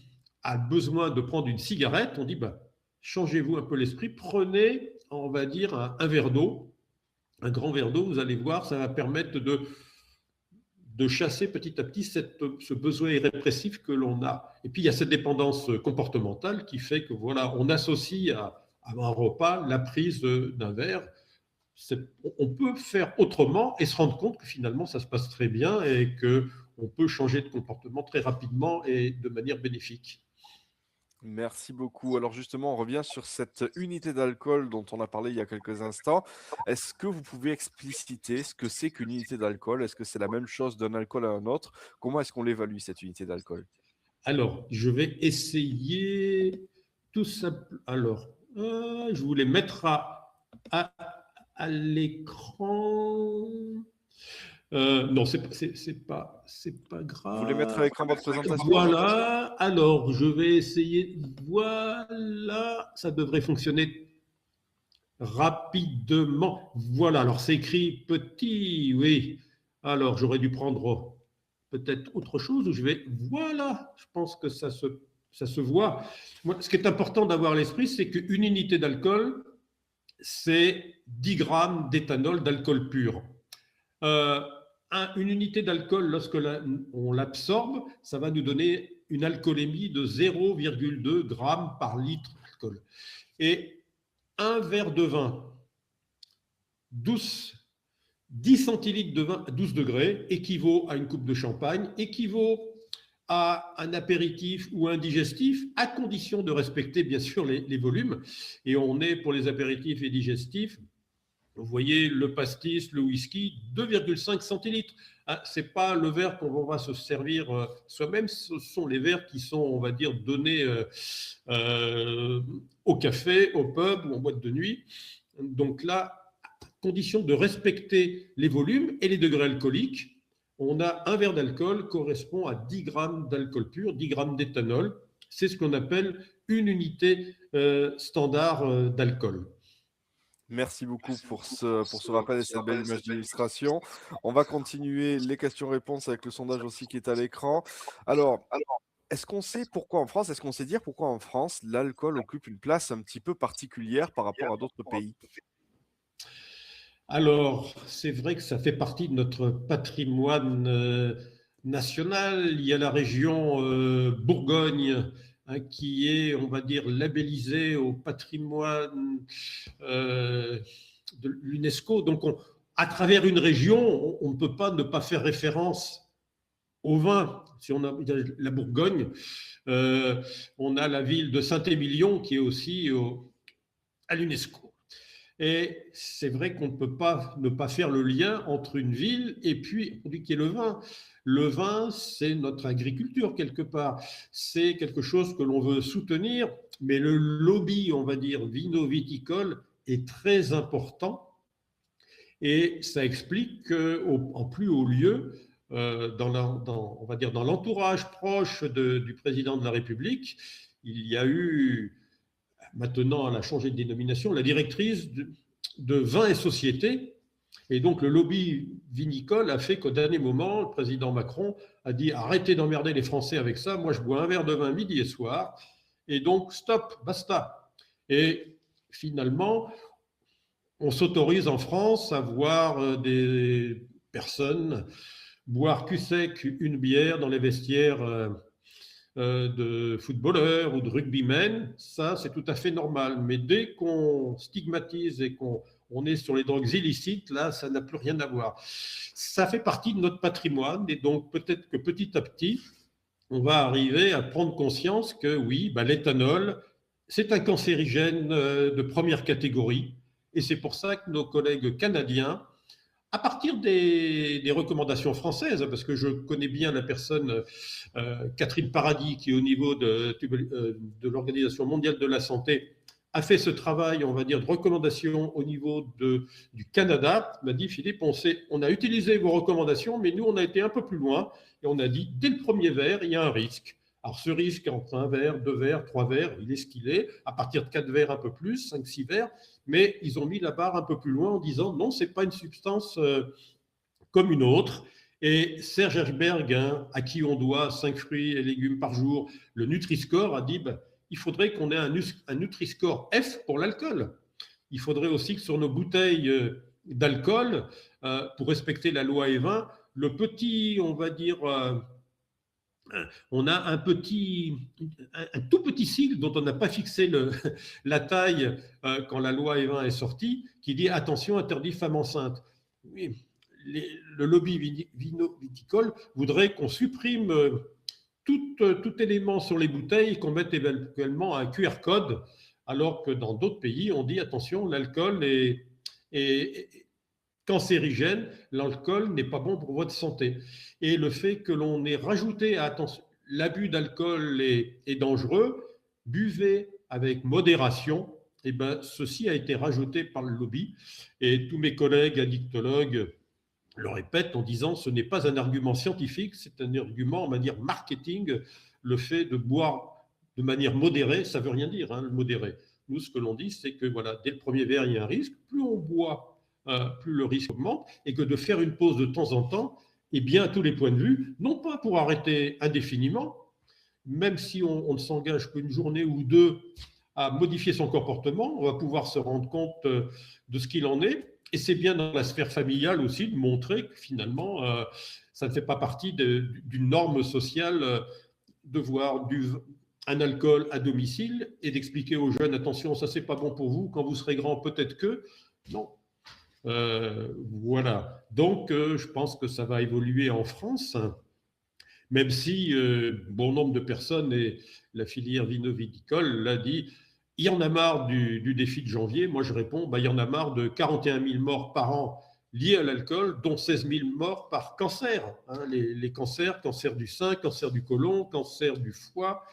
a besoin de prendre une cigarette, on dit bah, changez-vous un peu l'esprit, prenez, on va dire, un verre d'eau, un grand verre d'eau, vous allez voir, ça va permettre de chasser petit à petit ce besoin irrépressif que l'on a. Et puis il y a cette dépendance comportementale qui fait que voilà, on associe à un repas la prise d'un verre. On peut faire autrement et se rendre compte que finalement ça se passe très bien et qu'on peut changer de comportement très rapidement et de manière bénéfique.
Merci beaucoup. Alors justement, on revient sur cette unité d'alcool dont on a parlé il y a quelques instants. Est-ce que vous pouvez expliciter ce que c'est qu'une unité d'alcool? Est-ce que c'est la même chose d'un alcool à un autre? Comment est-ce qu'on l'évalue, cette unité d'alcool?
Alors, je vais essayer tout simplement. Alors, je voulais mettre à, à l'écran. Non, c'est pas
Vous voulez mettre à
grave.
l'écran votre présentation?
Voilà. Alors, je vais essayer. Voilà. Ça devrait fonctionner rapidement. Voilà. Alors, c'est écrit petit. Oui. Alors, j'aurais dû prendre peut-être autre chose où je vais. Voilà. Je pense que ça se voit. Moi, ce qui est important d'avoir à l'esprit, c'est qu'une unité d'alcool, c'est 10 grammes d'éthanol d'alcool pur. Euh, une unité d'alcool, lorsque on l'absorbe, ça va nous donner une alcoolémie de 0,2 grammes par litre d'alcool. Et un verre de vin, 10 centilitres de vin à 12 degrés, équivaut à une coupe de champagne, équivaut à un apéritif ou un digestif, à condition de respecter bien sûr les volumes. Et on est pour les apéritifs et digestifs. Vous voyez le pastis, le whisky, 2,5 centilitres. Ce n'est pas le verre qu'on va se servir soi-même, ce sont les verres qui sont, on va dire, donnés au café, au pub ou en boîte de nuit. Donc là, à condition de respecter les volumes et les degrés alcooliques, on a un verre d'alcool correspond à 10 grammes d'alcool pur, 10 grammes d'éthanol. C'est ce qu'on appelle une unité standard d'alcool.
Merci beaucoup pour ce rappel et cette belle image d'illustration. On va continuer les questions-réponses avec le sondage aussi qui est à l'écran. Alors, est-ce qu'on sait pourquoi en France, est-ce qu'on sait dire pourquoi en France, l'alcool occupe une place un petit peu particulière par rapport à d'autres pays?
Alors, c'est vrai que ça fait partie de notre patrimoine national. Il y a la région Bourgogne qui est, on va dire, labellisée au patrimoine de l'UNESCO. Donc, à travers une région, on ne peut pas ne pas faire référence au vin. Si on a la Bourgogne, on a la ville de Saint-Émilion qui est aussi à l'UNESCO. Et c'est vrai qu'on ne peut pas ne pas faire le lien entre une ville et puis un produit qui est le vin. Le vin, c'est notre agriculture quelque part. C'est quelque chose que l'on veut soutenir, mais le lobby, on va dire, vino-viticole est très important. Et ça explique qu'en plus haut lieu, on va dire dans l'entourage proche du président de la République, il y a eu, maintenant elle a changé de dénomination, la directrice de vin et société. Et donc le lobby vinicole a fait qu'au dernier moment, le président Macron a dit arrêtez d'emmerder les Français avec ça, moi je bois un verre de vin midi et soir, et donc stop, basta. Et finalement, on s'autorise en France à voir des personnes boire cul sec une bière dans les vestiaires de footballeurs ou de rugbymen, ça c'est tout à fait normal. Mais dès qu'on stigmatise et qu'on est sur les drogues illicites, là ça n'a plus rien à voir. Ça fait partie de notre patrimoine et donc peut-être que petit à petit, on va arriver à prendre conscience que oui, l'éthanol, c'est un cancérigène de première catégorie et c'est pour ça que nos collègues canadiens À partir des recommandations françaises, parce que je connais bien la personne Catherine Paradis, qui au niveau de l'Organisation mondiale de la santé a fait ce travail, on va dire, de recommandation au niveau du Canada, m'a dit Philippe, on a utilisé vos recommandations, mais nous, on a été un peu plus loin et on a dit, dès le premier verre, il y a un risque. Alors ce risque entre un verre, 2 verres, 3 verres, il est ce qu'il est. À partir de 4 verres, un peu plus, 5, 6 verres, mais ils ont mis la barre un peu plus loin en disant non, ce n'est pas une substance comme une autre. Et Serge Herberg, hein, à qui on doit 5 fruits et légumes par jour, le Nutri-Score, a dit il faudrait qu'on ait un Nutri-Score F pour l'alcool. Il faudrait aussi que sur nos bouteilles d'alcool, pour respecter la loi E20, le petit, on va dire, on a un tout petit sigle dont on n'a pas fixé la taille quand la loi E20 est sortie, qui dit attention, interdit femme enceinte. Oui, le lobby viticole voudrait qu'on supprime tout élément sur les bouteilles et qu'on mette éventuellement un QR code, alors que dans d'autres pays, on dit attention, l'alcool est cancérigène, l'alcool n'est pas bon pour votre santé. Et le fait que l'on ait rajouté, attention, l'abus d'alcool est dangereux, buvez avec modération, et ben, ceci a été rajouté par le lobby. Et tous mes collègues addictologues le répètent en disant ce n'est pas un argument scientifique, c'est un argument, on va dire, marketing. Le fait de boire de manière modérée, ça ne veut rien dire, hein, le modéré. Nous, ce que l'on dit, c'est que voilà, dès le premier verre, il y a un risque. Plus on boit, plus le risque augmente, et que de faire une pause de temps en temps, et bien à tous les points de vue, non pas pour arrêter indéfiniment, même si on ne s'engage qu'une journée ou deux à modifier son comportement, on va pouvoir se rendre compte de ce qu'il en est. Et c'est bien dans la sphère familiale aussi de montrer que finalement, ça ne fait pas partie d'une norme sociale de voir un alcool à domicile et d'expliquer aux jeunes, attention, ça c'est pas bon pour vous, quand vous serez grand, peut-être que. Non. Voilà. Donc, je pense que ça va évoluer en France, même si bon nombre de personnes, et la filière vino-viticole l'a dit, il y en a marre du défi de janvier. Moi, je réponds, il y en a marre de 41 000 morts par an liés à l'alcool, dont 16 000 morts par cancer. Hein, les cancers, cancer du sein, cancer du côlon, cancer du foie,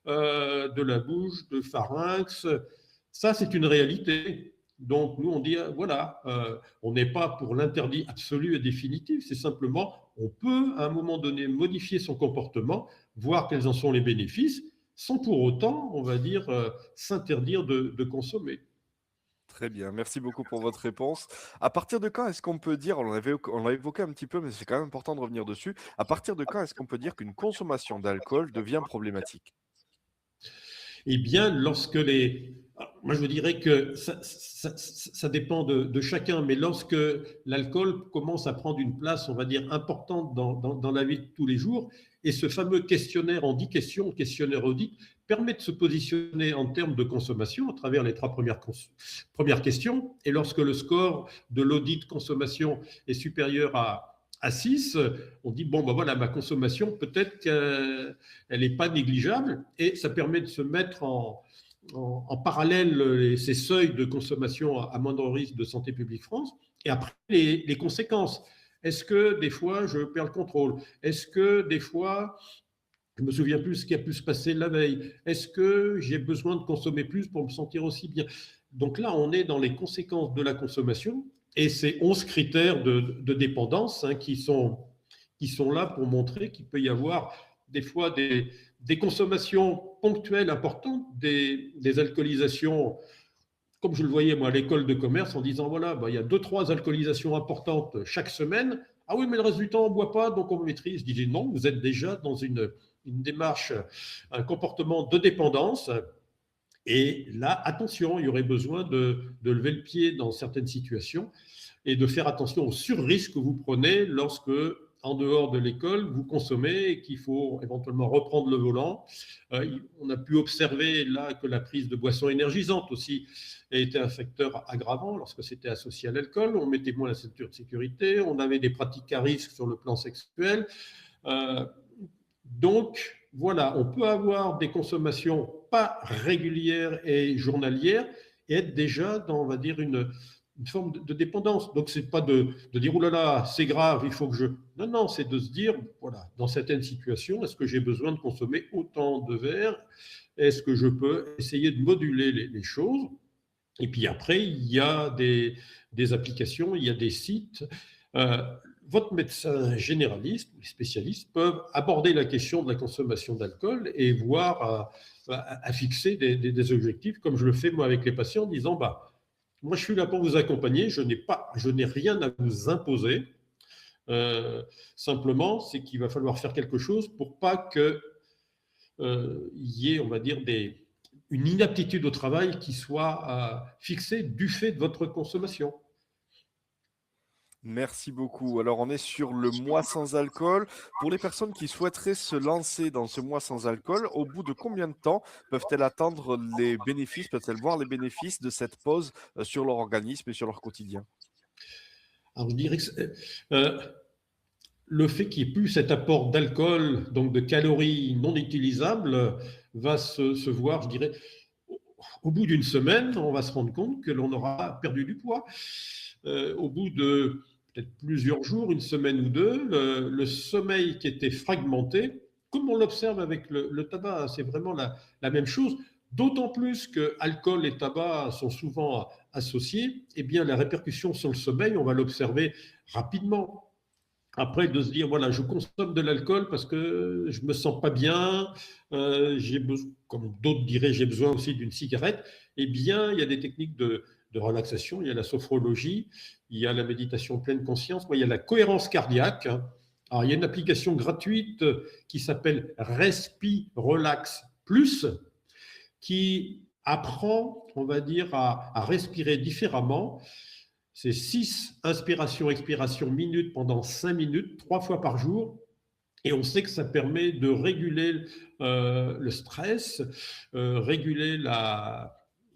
de la bouche, de pharynx. Ça, c'est une réalité. Donc, nous, on dit, voilà, on n'est pas pour l'interdit absolu et définitif, c'est simplement, on peut, à un moment donné, modifier son comportement, voir quels en sont les bénéfices, sans pour autant, on va dire, s'interdire de consommer.
Très bien, merci beaucoup pour votre réponse. À partir de quand est-ce qu'on peut dire, on l'a évoqué un petit peu, mais c'est quand même important de revenir dessus, à partir de quand est-ce qu'on peut dire qu'une consommation d'alcool devient problématique?
Eh bien, lorsque moi, je dirais que ça dépend de chacun, mais lorsque l'alcool commence à prendre une place, on va dire, importante dans la vie de tous les jours, et ce fameux questionnaire en 10 questions, questionnaire audit, permet de se positionner en termes de consommation à travers les 3 premières questions, et lorsque le score de l'audit consommation est supérieur à 6, on dit, bon, ben voilà, ma consommation, peut-être qu'elle n'est pas négligeable, et ça permet de se mettre en parallèle ces seuils de consommation à moindre risque de Santé publique France, et après les conséquences. Est-ce que des fois, je perds le contrôle? Est-ce que des fois, je me souviens plus ce qui a pu se passer la veille? Est-ce que j'ai besoin de consommer plus pour me sentir aussi bien? Donc là, on est dans les conséquences de la consommation, et ces 11 critères de dépendance hein, qui sont là pour montrer qu'il peut y avoir des fois des consommations ponctuelles importantes, des alcoolisations, comme je le voyais moi à l'école de commerce, en disant voilà, il y a 2-3 alcoolisations importantes chaque semaine. Ah oui, mais le reste du temps, on ne boit pas, donc on maîtrise. Je disais non, vous êtes déjà dans une démarche, un comportement de dépendance. Et là, attention, il y aurait besoin de lever le pied dans certaines situations et de faire attention aux sur-risques que vous prenez lorsque, en dehors de l'école, vous consommez et qu'il faut éventuellement reprendre le volant. On a pu observer là que la prise de boissons énergisantes aussi a été un facteur aggravant lorsque c'était associé à l'alcool. On mettait moins la ceinture de sécurité, on avait des pratiques à risque sur le plan sexuel. Donc, voilà, on peut avoir des consommations pas régulières et journalières et être déjà dans, on va dire, une forme de dépendance. Donc, ce n'est pas de dire, oh là là, c'est grave, il faut que je… Non, non, c'est de se dire, voilà, dans certaines situations, est-ce que j'ai besoin de consommer autant de verre? Est-ce que je peux essayer de moduler les choses? Et puis après, il y a des applications, il y a des sites. Euh, Votre médecin généraliste, les spécialistes peuvent aborder la question de la consommation d'alcool et voir à fixer des objectifs, comme je le fais moi avec les patients, en disant, bah, moi je suis là pour vous accompagner, je n'ai rien à vous imposer. Euh, Simplement, c'est qu'il va falloir faire quelque chose pour pas que y ait, on va dire, une inaptitude au travail qui soit fixée du fait de votre consommation.
Merci beaucoup. Alors, on est sur le mois sans alcool. Pour les personnes qui souhaiteraient se lancer dans ce mois sans alcool, au bout de combien de temps peuvent-elles attendre les bénéfices, peuvent-elles voir les bénéfices de cette pause sur leur organisme et sur leur quotidien?
Alors, je dirais que le fait qu'il n'y ait plus cet apport d'alcool, donc de calories non utilisables, va se voir, je dirais, au bout d'une semaine, on va se rendre compte que l'on aura perdu du poids. Au bout de peut-être plusieurs jours, une semaine ou deux, le sommeil qui était fragmenté, comme on l'observe avec le tabac, c'est vraiment la même chose. D'autant plus que alcool et tabac sont souvent associés, eh bien la répercussion sur le sommeil, on va l'observer rapidement. Après, de se dire, voilà, je consomme de l'alcool parce que je me sens pas bien, comme d'autres diraient, j'ai besoin aussi d'une cigarette. Eh bien, il y a des techniques de relaxation, il y a la sophrologie, il y a la méditation pleine conscience, il y a la cohérence cardiaque. Alors, il y a une application gratuite qui s'appelle Respi Relax Plus, qui apprend, on va dire, à respirer différemment. C'est 6 inspirations-expirations minutes pendant 5 minutes, 3 fois par jour. Et on sait que ça permet de réguler le stress, réguler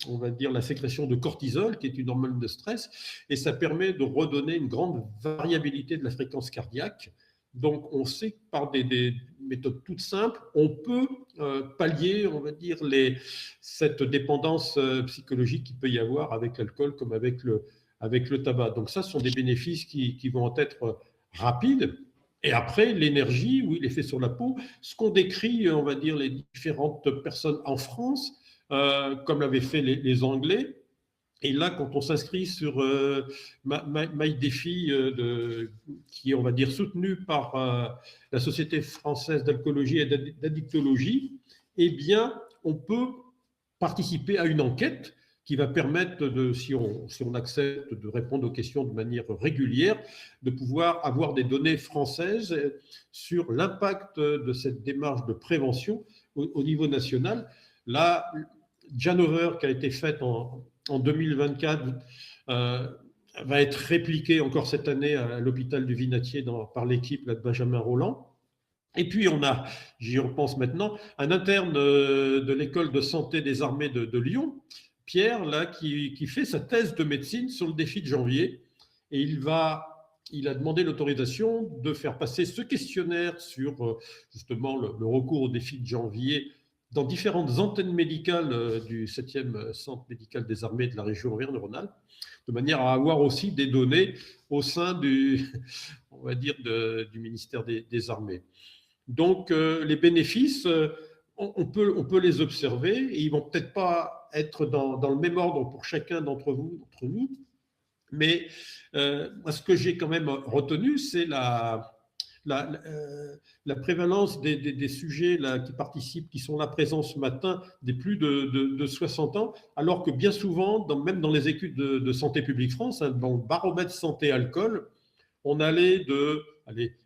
on va dire, la sécrétion de cortisol, qui est une hormone de stress, et ça permet de redonner une grande variabilité de la fréquence cardiaque. Donc, on sait que par des méthodes toutes simples, on peut pallier, on va dire, cette dépendance psychologique qu'il peut y avoir avec l'alcool comme avec le tabac. Donc, ça, ce sont des bénéfices qui vont être rapides. Et après, l'énergie, oui, l'effet sur la peau, ce qu'on décrit, on va dire, les différentes personnes en France, comme l'avaient fait les Anglais. Et là, quand on s'inscrit sur MyDefi, qui est, on va dire, soutenu par la Société française d'alcoolologie et d'addictologie, eh bien, on peut participer à une enquête qui va permettre, si on accepte de répondre aux questions de manière régulière, de pouvoir avoir des données françaises sur l'impact de cette démarche de prévention au niveau national. La Janover, qui a été faite en 2024, va être répliquée encore cette année à l'hôpital du Vinatier par l'équipe de Benjamin Rolland. Et puis, on a, j'y repense maintenant, un interne de l'école de santé des armées de Lyon, Pierre, là, qui fait sa thèse de médecine sur le défi de janvier. Et il a demandé l'autorisation de faire passer ce questionnaire sur justement le recours au défi de janvier dans différentes antennes médicales du 7e centre médical des armées de la région Auvergne-Rhône-Alpes, de manière à avoir aussi des données au sein on va dire, du ministère des Armées. Donc, les bénéfices, on peut les observer et ils vont peut-être pas être dans le même ordre pour chacun d'entre nous, mais ce que j'ai quand même retenu, c'est la, prévalence des sujets là, qui participent, qui sont là présents ce matin, des plus de 60 ans, alors que bien souvent, même dans les études de Santé publique France, dans le baromètre santé-alcool, on allait de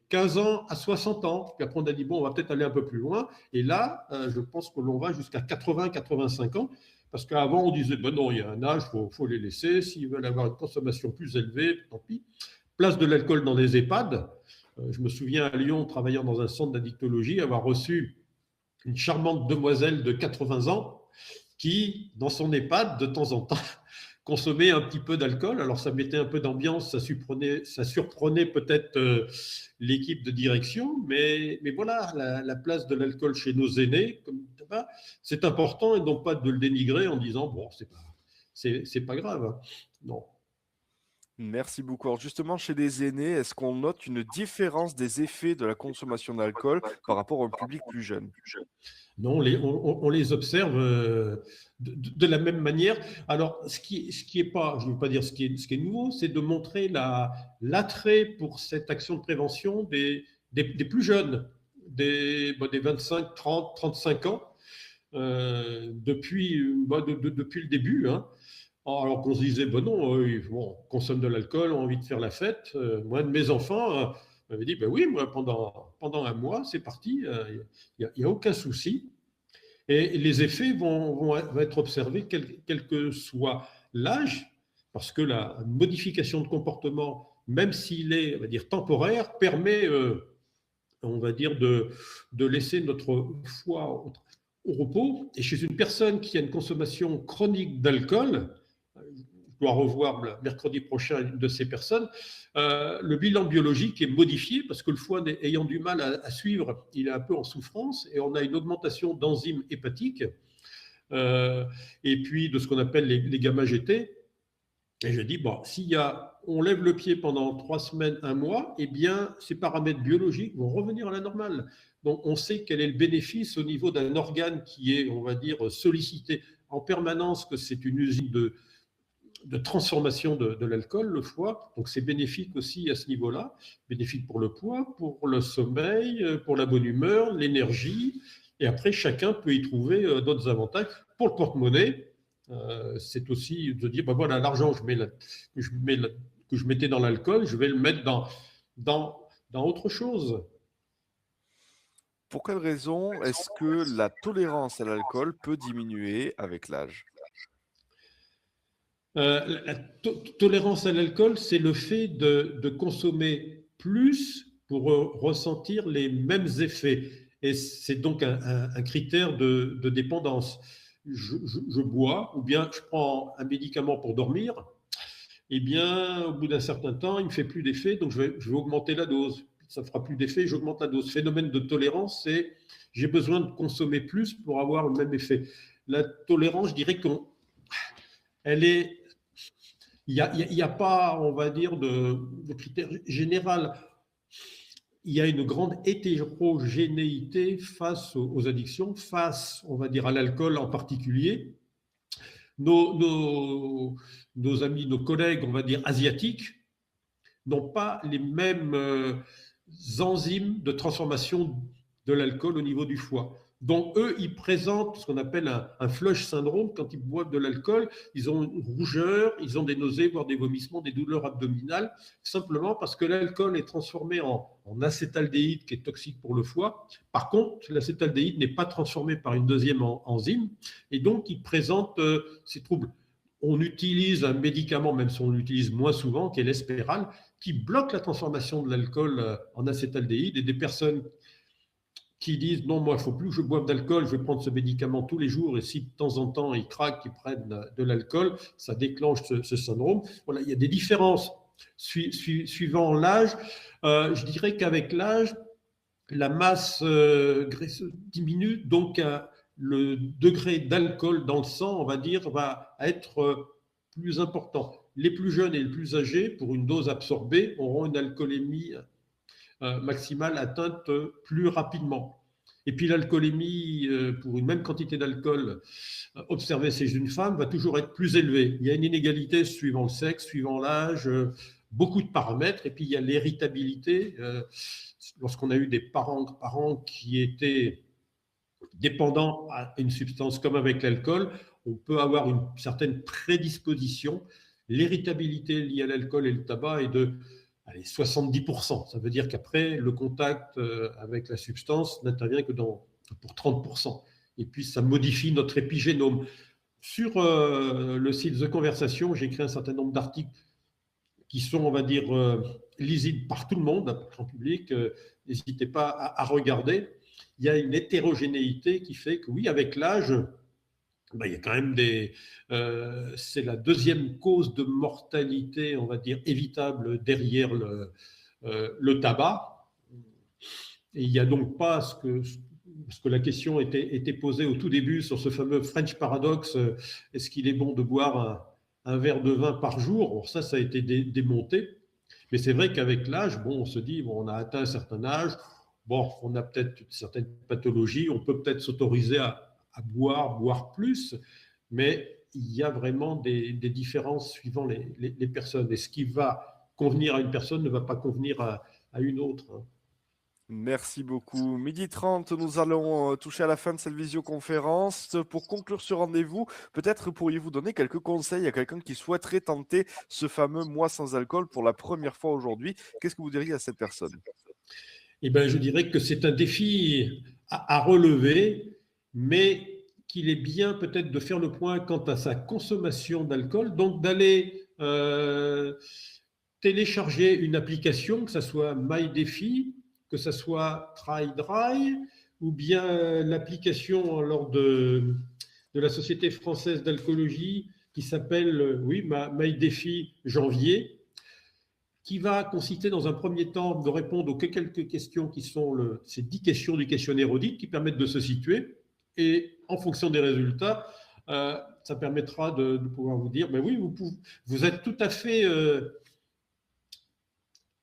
15 ans à 60 ans. Puis après, on a dit, bon, on va peut-être aller un peu plus loin. Et là, je pense que l'on va jusqu'à 80-85 ans. Parce qu'avant, on disait, ben non, il y a un âge, il faut les laisser. S'ils veulent avoir une consommation plus élevée, tant pis. Place de l'alcool dans les EHPAD. Je me souviens à Lyon, travaillant dans un centre d'addictologie, avoir reçu une charmante demoiselle de 80 ans qui, dans son EHPAD, de temps en temps, consommait un petit peu d'alcool. Alors, ça mettait un peu d'ambiance, ça surprenait peut-être l'équipe de direction, mais voilà, la place de l'alcool chez nos aînés, c'est important, et non pas de le dénigrer en disant, bon, c'est pas grave. Hein. Non.
Merci beaucoup. Alors justement, chez les aînés, est-ce qu'on note une différence des effets de la consommation d'alcool par rapport au public plus jeune?
Non, on les observe de la même manière. Alors, ce qui est pas, je ne veux pas dire ce qui est nouveau, c'est de montrer l'attrait pour cette action de prévention des plus jeunes, des 25, 30, 35 ans, depuis le début. Hein. Alors qu'on se disait, ben non, bon, on consomme de l'alcool, on a envie de faire la fête. Moi, de mes enfants m'avaient dit, ben oui, moi, pendant un mois, c'est parti, il n'y a aucun souci. Et les effets vont être observés quel que soit l'âge, parce que la modification de comportement, même s'il est, on va dire, temporaire, permet, on va dire, de laisser notre foie au repos. Et chez une personne qui a une consommation chronique d'alcool, je dois revoir mercredi prochain une de ces personnes, le bilan biologique est modifié parce que le foie ayant du mal à suivre, il est un peu en souffrance et on a une augmentation d'enzymes hépatiques euh, et puis de ce qu'on appelle les gamma-GT. Et je dis, bon, on lève le pied pendant 3 semaines, un mois, eh bien, ces paramètres biologiques vont revenir à la normale. Donc, on sait quel est le bénéfice au niveau d'un organe qui est, on va dire, sollicité en permanence, que c'est une usine de transformation de l'alcool, le foie. Donc, c'est bénéfique aussi à ce niveau-là. Bénéfique pour le poids, pour le sommeil, pour la bonne humeur, l'énergie. Et après, chacun peut y trouver d'autres avantages. Pour le porte-monnaie, c'est aussi de dire, ben voilà, l'argent que je mettais dans l'alcool, je vais le mettre dans autre chose.
Pour quelle raison est-ce que la tolérance à l'alcool peut diminuer avec l'âge?
La tolérance à l'alcool, c'est le fait de consommer plus pour ressentir les mêmes effets. Et c'est donc un critère de dépendance. Je bois ou bien je prends un médicament pour dormir, eh bien, au bout d'un certain temps, il ne me fait plus d'effet, donc je vais augmenter la dose. Ça ne fera plus d'effet, j'augmente la dose. Phénomène de tolérance, c'est j'ai besoin de consommer plus pour avoir le même effet. La tolérance, je dirais qu'elle est il y a pas, on va dire, de critères général. Il y a une grande hétérogénéité face aux addictions, face, on va dire, à l'alcool en particulier. Nos, nos, nos amis, nos collègues, on va dire, asiatiques, n'ont pas les mêmes enzymes de transformation de l'alcool au niveau du foie. Donc, eux, ils présentent ce qu'on appelle un flush syndrome. Quand ils boivent de l'alcool, ils ont une rougeur, ils ont des nausées, voire des vomissements, des douleurs abdominales, simplement parce que l'alcool est transformé en acétaldéhyde qui est toxique pour le foie. Par contre, l'acétaldéhyde n'est pas transformé par une deuxième enzyme et donc ils présentent ces troubles. On utilise un médicament, même si on l'utilise moins souvent, qui est l'espéral, qui bloque la transformation de l'alcool en acétaldéhyde, et des personnes qui disent non, moi, il ne faut plus que je boive d'alcool, je vais prendre ce médicament tous les jours, et si de temps en temps ils craquent, ils prennent de l'alcool, ça déclenche ce syndrome. Voilà, il y a des différences suivant l'âge. Je dirais qu'avec l'âge, la masse graisseuse diminue, donc le degré d'alcool dans le sang, on va dire, va être plus important. Les plus jeunes et les plus âgés, pour une dose absorbée, auront une alcoolémie maximale atteinte plus rapidement. Et puis l'alcoolémie, pour une même quantité d'alcool observée chez une femme, va toujours être plus élevée. Il y a une inégalité suivant le sexe, suivant l'âge, beaucoup de paramètres. Et puis il y a l'irritabilité. Lorsqu'on a eu des parents qui étaient dépendants à une substance comme avec l'alcool, on peut avoir une certaine prédisposition. L'irritabilité liée à l'alcool et le tabac est de 70%. Ça veut dire qu'après, le contact avec la substance n'intervient que pour 30%. Et puis, ça modifie notre épigénome. Sur le site The Conversation, j'ai écrit un certain nombre d'articles qui sont, on va dire, lisibles par tout le monde, en public. N'hésitez pas à regarder. Il y a une hétérogénéité qui fait que, oui, avec l'âge, ben, il y a quand même c'est la deuxième cause de mortalité, on va dire, évitable derrière le tabac. Et il n'y a donc pas ce que la question était posée au tout début sur ce fameux French paradox, est-ce qu'il est bon de boire un verre de vin par jour. Alors ça a été démonté. Mais c'est vrai qu'avec l'âge, bon, on se dit, bon, on a atteint un certain âge, bon, on a peut-être certaines pathologies, on peut peut-être s'autoriser à boire plus, mais il y a vraiment des différences suivant les personnes. Et ce qui va convenir à une personne ne va pas convenir à une autre, hein.
Merci beaucoup. 12h30, nous allons toucher à la fin de cette visioconférence. Pour conclure ce rendez-vous, peut-être pourriez-vous donner quelques conseils à quelqu'un qui souhaiterait tenter ce fameux mois sans alcool pour la première fois aujourd'hui. Qu'est-ce que vous diriez à cette personne?
Eh ben, je dirais que c'est un défi à relever, mais qu'il est bien peut-être de faire le point quant à sa consommation d'alcool, donc d'aller télécharger une application, que ce soit MyDéfi, que ce soit Try Dry, ou bien l'application lors de la Société française d'alcoolologie qui s'appelle, oui, MyDéfi Janvier, qui va consister dans un premier temps de répondre aux quelques questions qui sont ces 10 questions du questionnaire audit qui permettent de se situer. Et en fonction des résultats, ça permettra de pouvoir vous dire, ben oui, vous êtes tout à fait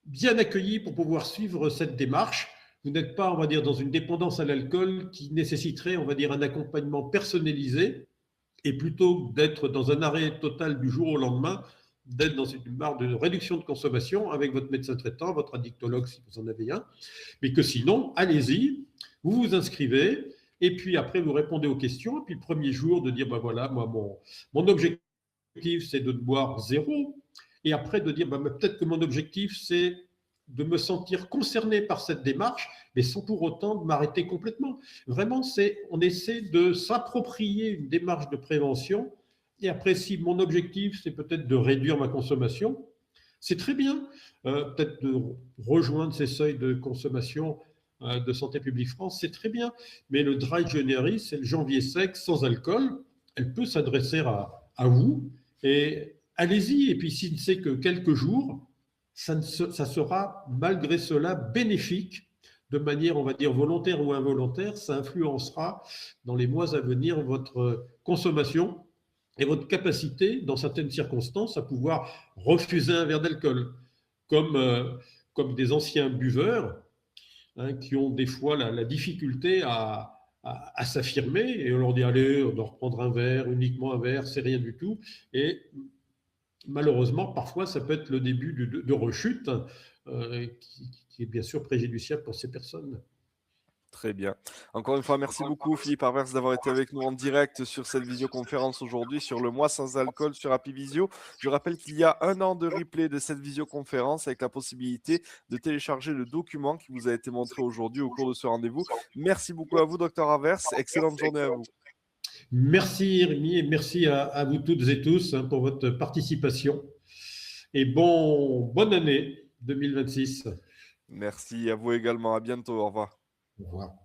bien accueilli pour pouvoir suivre cette démarche. Vous n'êtes pas, on va dire, dans une dépendance à l'alcool qui nécessiterait, on va dire, un accompagnement personnalisé. Et plutôt d'être dans un arrêt total du jour au lendemain, d'être dans une barre de réduction de consommation avec votre médecin traitant, votre addictologue si vous en avez un, mais que sinon, allez-y, vous vous inscrivez, et puis après vous répondez aux questions, et puis le premier jour de dire, ben voilà, moi mon objectif c'est de boire zéro, et après de dire, ben, peut-être que mon objectif c'est de me sentir concerné par cette démarche, mais sans pour autant de m'arrêter complètement. Vraiment, on essaie de s'approprier une démarche de prévention. Et après, si mon objectif, c'est peut-être de réduire ma consommation, c'est très bien. Peut-être de rejoindre ces seuils de consommation de Santé publique France, c'est très bien. Mais le Dry January, c'est le janvier sec, sans alcool. Elle peut s'adresser à vous. Et allez-y. Et puis, si c'est que quelques jours, ça sera malgré cela bénéfique de manière, on va dire, volontaire ou involontaire. Ça influencera dans les mois à venir votre consommation et votre capacité, dans certaines circonstances, à pouvoir refuser un verre d'alcool. Comme des anciens buveurs, hein, qui ont des fois la difficulté à s'affirmer, et on leur dit allez, on doit reprendre un verre, uniquement un verre, c'est rien du tout. Et malheureusement, parfois, ça peut être le début de rechute qui est bien sûr préjudiciable pour ces personnes.
Très bien. Encore une fois, merci beaucoup Philippe Arvers d'avoir été avec nous en direct sur cette visioconférence aujourd'hui sur le mois sans alcool sur Happy Visio. Je rappelle qu'il y a 1 an de replay de cette visioconférence avec la possibilité de télécharger le document qui vous a été montré aujourd'hui au cours de ce rendez-vous. Merci beaucoup à vous, Dr Arvers. Excellente journée à vous.
Merci Rémi et merci à vous toutes et tous, hein, pour votre participation. Et bonne année 2026.
Merci à vous également. À bientôt. Au revoir.
Au revoir.